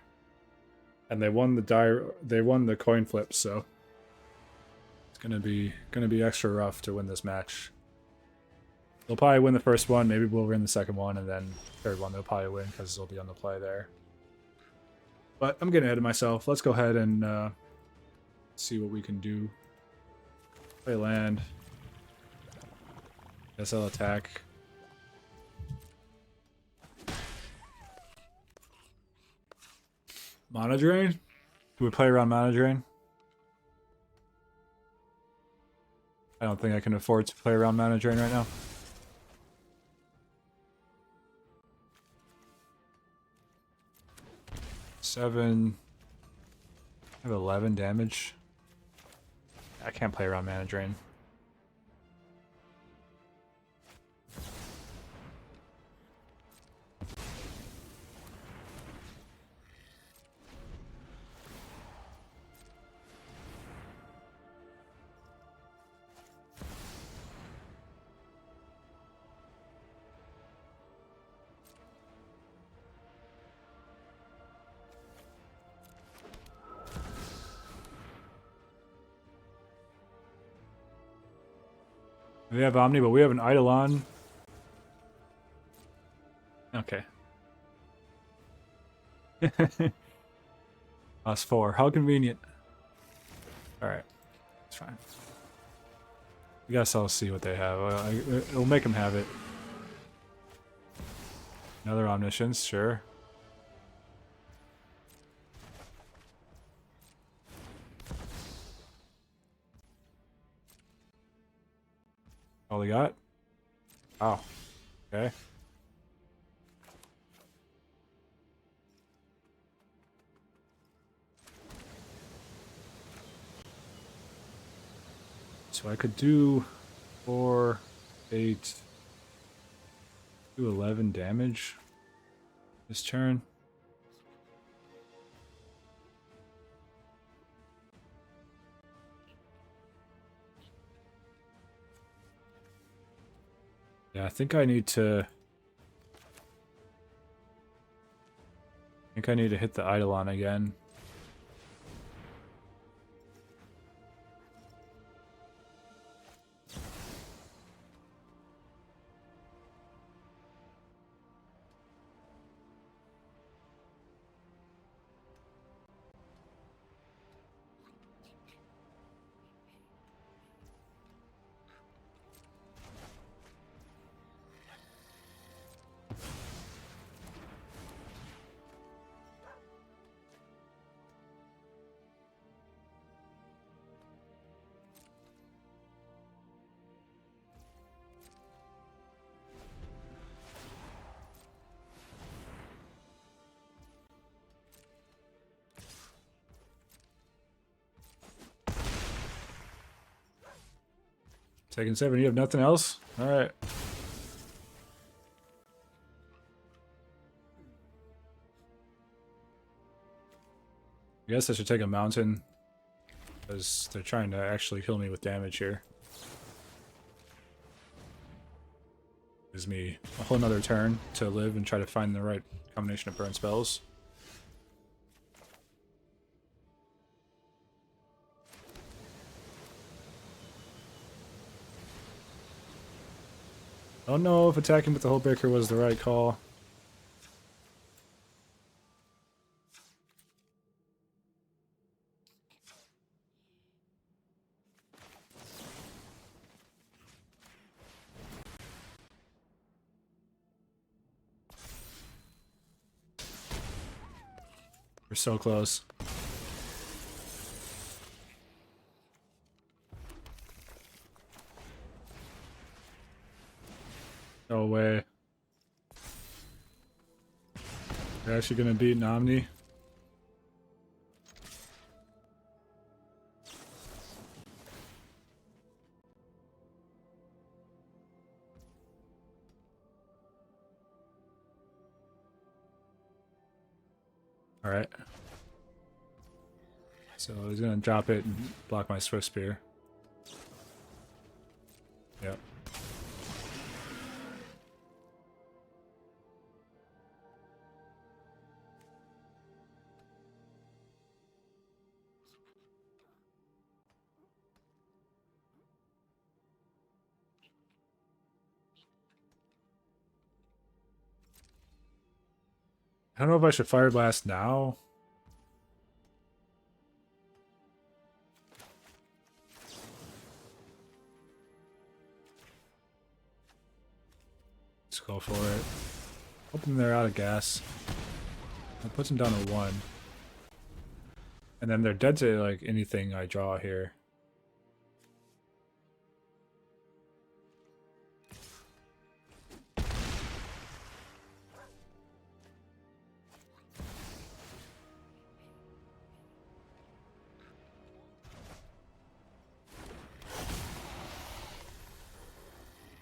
And they won the coin flip, so it's gonna be extra rough to win this match. They'll probably win the first one, maybe we'll win the second one, and then third one they'll probably win because they'll be on the play there. But I'm getting ahead of myself. Let's go ahead and see what we can do. Play land. Guess I'll attack. Mana Drain? Do we play around Mana Drain? I don't think I can afford to play around Mana Drain right now. Seven. I have 11 damage. I can't play around Mana Drain. We have Omni, but we have an Eidolon. Okay. Us 4. How convenient. Alright. It's fine. I guess I'll see what they have. It'll make them have it. Another Omniscience, sure. All they got? Oh. Okay. So I could do 4, 8, do 11 damage this turn. Yeah, I think I need to hit the Eidolon again. Taking 7, you have nothing else? Alright. I guess I should take a mountain, because they're trying to actually kill me with damage here. Gives me a whole nother turn to live and try to find the right combination of burn spells. I don't know if attacking with the Hullbreaker was the right call. We're so close. No way. They're actually gonna beat an Omni. Alright. So he's gonna drop it and block my Swift Spear. Yep. I don't know if I should Fireblast now. for it. Hoping they're out of gas. That puts them down to 1. And then they're dead to like anything I draw here.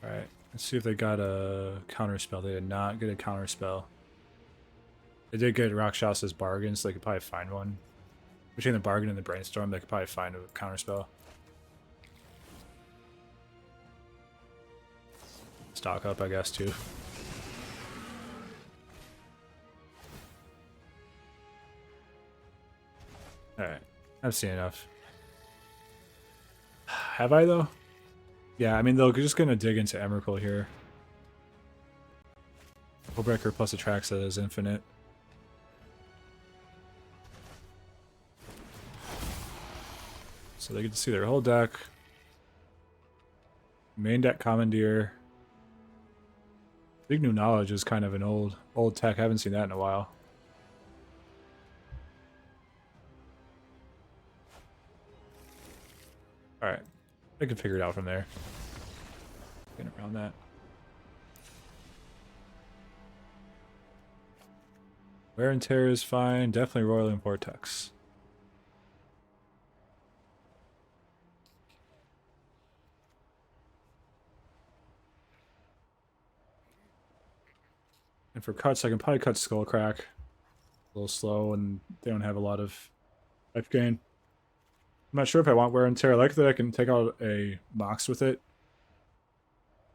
Alright, let's see if they got a counterspell. They did not get a counterspell. They did get Rakshas's bargain, so they could probably find one. Between the bargain and the brainstorm, they could probably find a counterspell. Stock up, I guess, too. Alright, I've seen enough. Have I, though? Yeah, I mean, they're just gonna dig into Emrakul here. Hullbreaker plus Atraxa is infinite. So they get to see their whole deck. Main deck Commandeer. Big New Knowledge is kind of an old tech. I haven't seen that in a while. Alright. I can figure it out from there. Getting around that. Wear and Tear is fine. Definitely Roiling Vortex. And for cuts, I can probably cut Skullcrack. A little slow, and they don't have a lot of life gain. I'm not sure if I want Wear and Tear. I like that I can take out a Mox with it.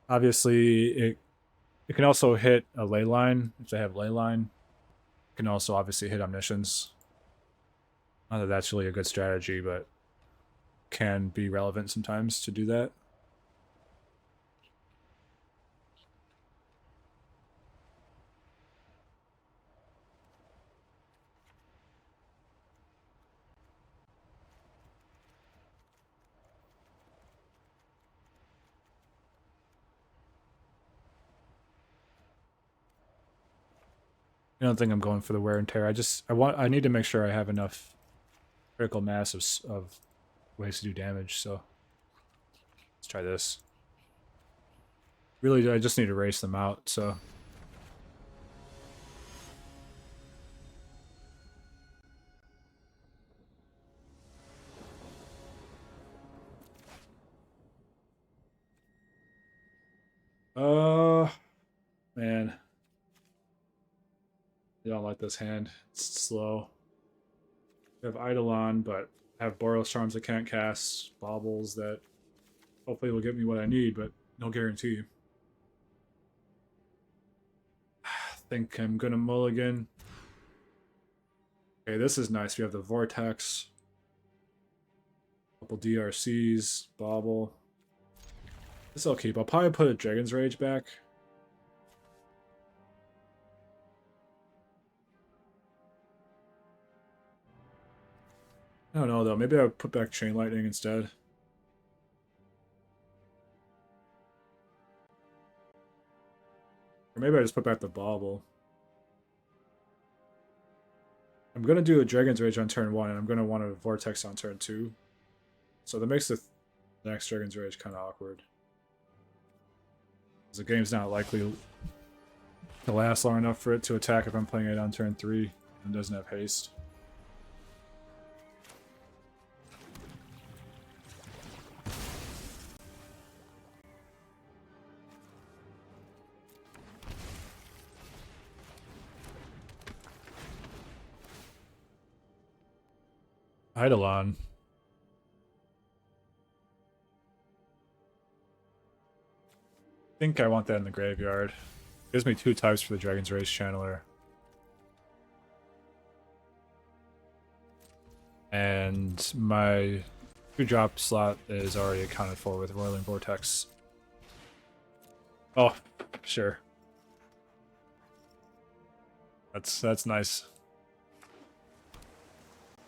Obviously, it can also hit a Leyline if they have Leyline. It can also obviously hit Omniscience. Not that that's really a good strategy, but can be relevant sometimes to do that. I don't think I'm going for the Wear and Tear. I need to make sure I have enough critical mass of ways to do damage, so let's try this. Really, I just need to race them out, so. Man. I don't like this hand. It's slow. I have Eidolon, but I have Boreal Charms I can't cast. Baubles that hopefully will get me what I need, but no guarantee. I think I'm gonna mulligan. Okay, this is nice. We have the Vortex. Couple DRCs. Bauble. This I'll keep. I'll probably put a Dragon's Rage back. I don't know though. Maybe I'll put back Chain Lightning instead. Or maybe I just put back the Bauble. I'm gonna do a Dragon's Rage on turn 1, and I'm gonna want a Vortex on turn 2. So that makes the next Dragon's Rage kind of awkward. The game's not likely to last long enough for it to attack if I'm playing it on turn 3 and doesn't have haste. Eidolon. I think I want that in the graveyard. Gives me 2 types for the Dragon's Rage Channeler. And my 2-drop slot is already accounted for with Roiling Vortex. Oh, sure. That's nice.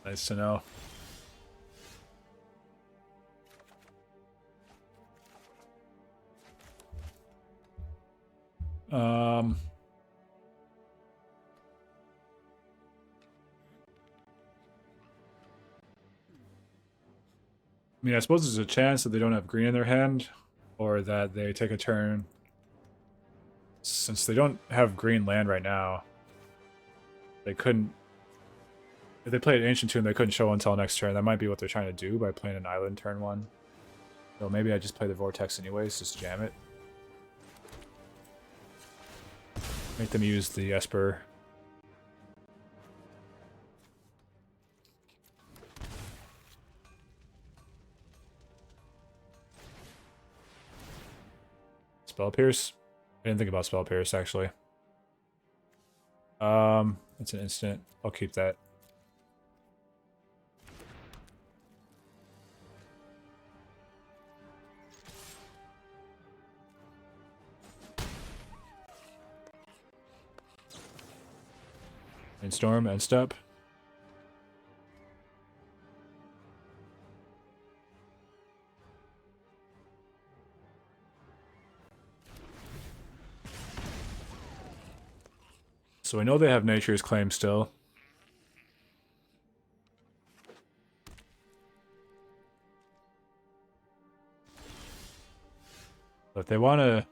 Nice to know. Um, I mean, I suppose there's a chance that they don't have green in their hand, or that they take a turn. Since they don't have green land right now, they couldn't. If they played Ancient Tomb, they couldn't show until next turn. That might be what they're trying to do by playing an island turn 1. So maybe I just play the Vortex anyways, just jam it. Make them use the Esper. Spell Pierce? I didn't think about Spell Pierce, actually. It's an instant. I'll keep that. Storm, end step. So I know they have Nature's Claim still. But if they want to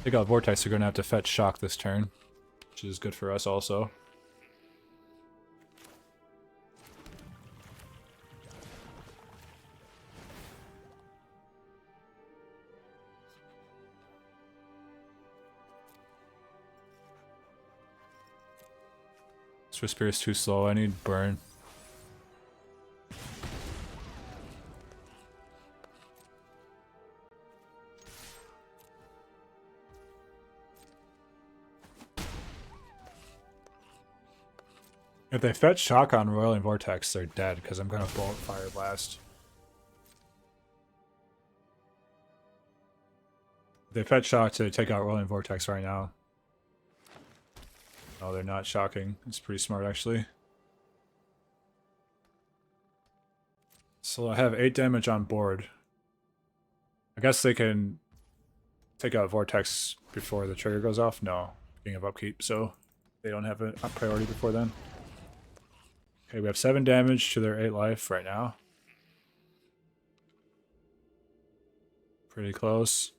take out Vortex, they're going to have to fetch Shock this turn, which is good for us also. Swiss Spear's too slow. I need burn. If they fetch Shock on Roiling Vortex, they're dead because I'm going to Bolt Fireblast. They fetch Shock to take out Roiling Vortex right now. No, they're not shocking. It's pretty smart, actually. So I have 8 damage on board. I guess they can take out Vortex before the trigger goes off. No, being of upkeep, so they don't have a priority before then. Okay, we have 7 damage to their 8 life right now. Pretty close.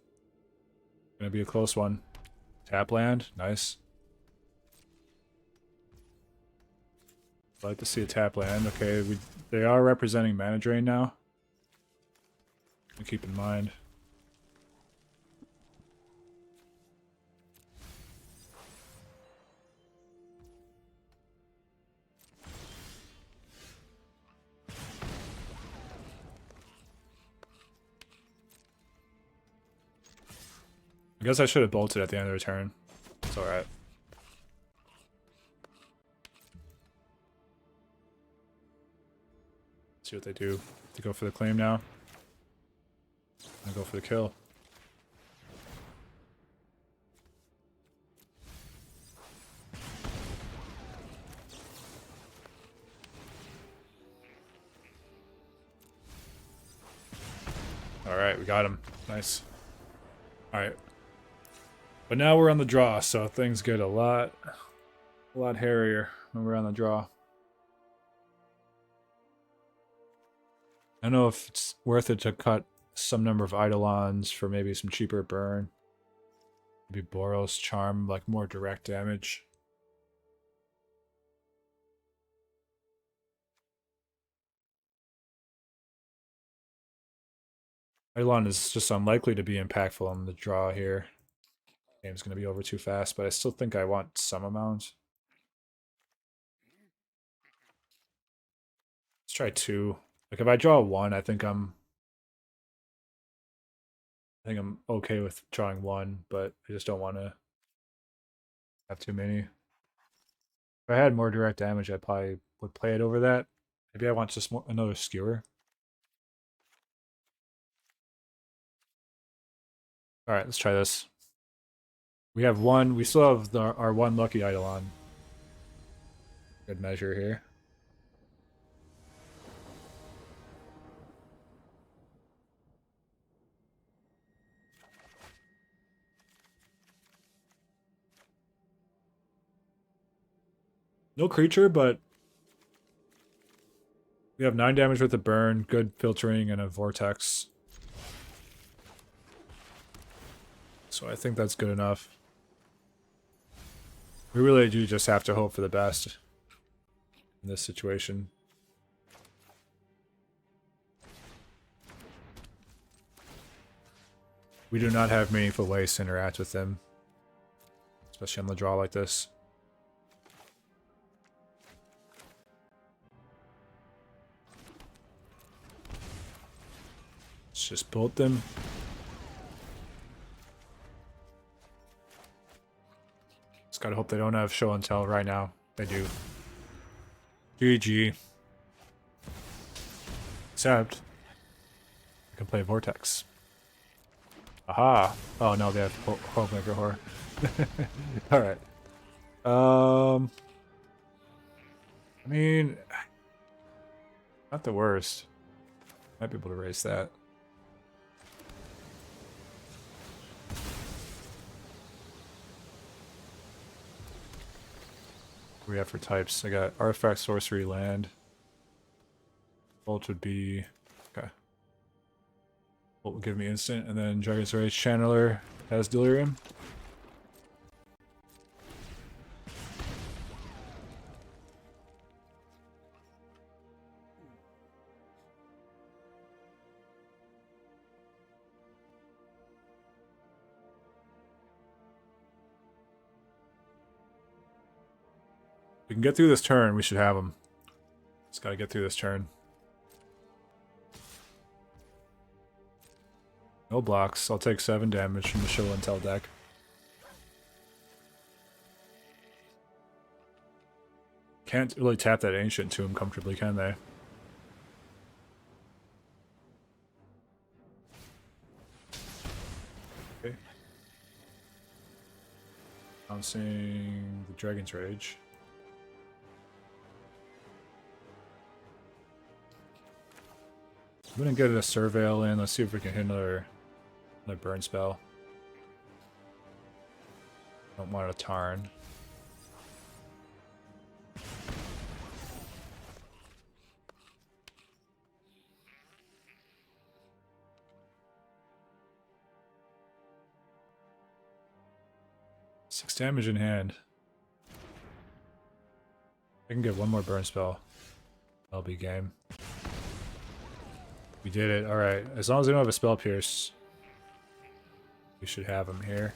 Gonna be a close one. Tap land, nice. I'd like to see a tap land. Okay, they are representing mana drain now. Keep in mind. I guess I should have bolted at the end of the turn. It's alright. See what they do. They go for the claim now. I go for the kill. Alright, we got him. Nice. Alright. But now we're on the draw, so things get a lot hairier when we're on the draw. I don't know if it's worth it to cut some number of Eidolons for maybe some cheaper burn. Maybe Boros Charm, like more direct damage. Eidolon is just unlikely to be impactful on the draw here. Game's going to be over too fast, but I still think I want some amount. Let's try 2. Like if I draw 1, I think I'm okay with drawing 1, but I just don't want to have too many. If I had more direct damage, I probably would play it over that. Maybe I want just another skewer. Alright, let's try this. We have 1. We still have our 1 lucky Eidolon. Good measure here. No creature, but we have 9 damage with a burn, good filtering, and a vortex. So I think that's good enough. We really do just have to hope for the best in this situation. We do not have meaningful ways to interact with them, especially on the draw like this. Let's just bolt them. Just gotta hope they don't have show and tell right now. They do. GG. Except I can play Vortex. Aha! Oh no, they have Homemaker Horror. Alright. I mean, not the worst. Might be able to raise that. What do we have for types? I got Artifact, Sorcery, Land. Bolt would be... okay. Bolt will give me instant, and then Dragon's Rage Channeler has Delirium. We can get through this turn, we should have them. Just gotta get through this turn. No blocks. I'll take 7 damage from the Show and Tell deck. Can't really tap that Ancient to him comfortably, can they? Okay. Bouncing the Dragon's Rage. I'm gonna get a Surveil in. Let's see if we can hit another burn spell. Don't want a Tarn. Six damage in hand. I can get one more burn spell. That'll be game. We did it. Alright. As long as they don't have a Spell Pierce, we should have him here.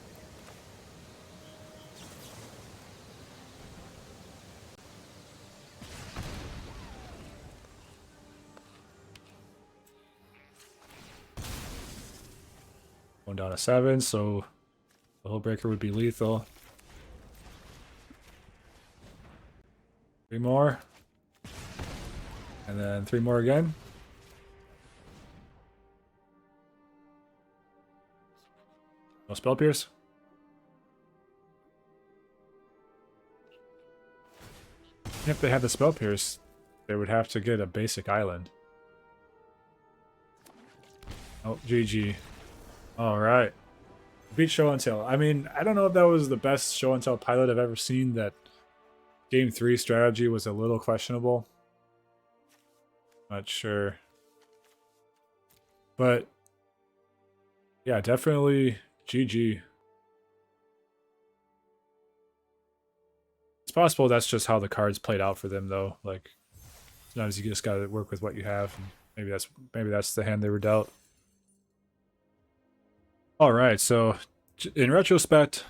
Going down to 7, so the Hullbreaker would be lethal. 3 more. And then 3 more again. No Spell Pierce? If they had the Spell Pierce, they would have to get a basic island. Oh, GG. Alright. Beat Show and Tell. I mean, I don't know if that was the best Show and Tell pilot I've ever seen. That Game 3 strategy was a little questionable. Not sure. But, yeah, definitely GG. It's possible that's just how the cards played out for them, though. Like, sometimes you just gotta work with what you have. And maybe that's the hand they were dealt. All right, so in retrospect,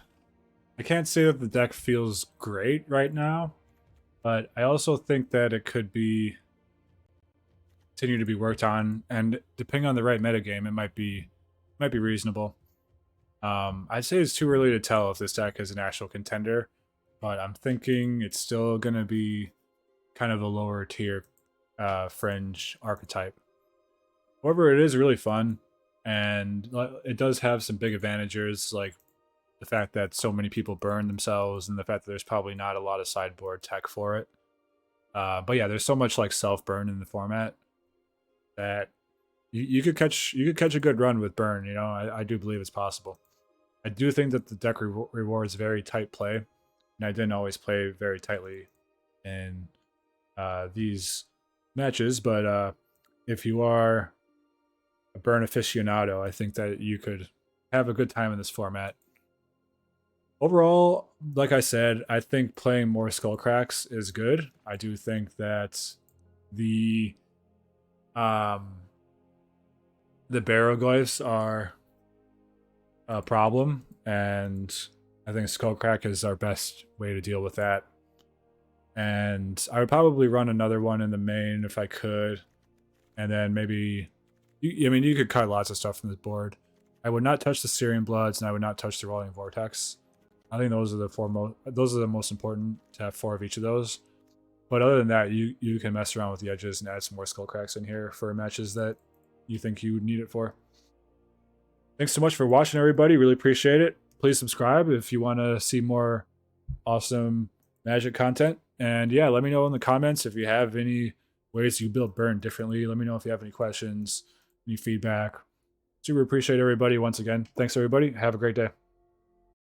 I can't say that the deck feels great right now, but I also think that it could be continue to be worked on, and depending on the right metagame, it might be reasonable. I'd say it's too early to tell if this deck is an actual contender, but I'm thinking it's still going to be kind of a lower tier fringe archetype. However, it is really fun, and it does have some big advantages, like the fact that so many people burn themselves, and the fact that there's probably not a lot of sideboard tech for it. But yeah, there's so much like self-burn in the format that you could catch a good run with burn. You know, I do believe it's possible. I do think that the deck rewards very tight play, and I didn't always play very tightly in these matches. But if you are a burn aficionado, I think that you could have a good time in this format. Overall, like I said, I think playing more Skullcracks is good. I do think that the the Baroglyphs are a problem, and I think Skullcrack is our best way to deal with that. And I would probably run another one in the main if I could, and then maybe, I mean, you could cut lots of stuff from this board. I would not touch the Syrian Bloods, and I would not touch the Rolling Vortex. I think those are the most important to have 4 of each of those. But other than that, you can mess around with the edges and add some more Skullcracks in here for matches that you think you would need it for. Thanks so much for watching, everybody. Really appreciate it. Please subscribe if you want to see more awesome Magic content. And yeah, let me know in the comments if you have any ways you build Burn differently. Let me know if you have any questions, any feedback. Super appreciate everybody once again. Thanks, everybody. Have a great day.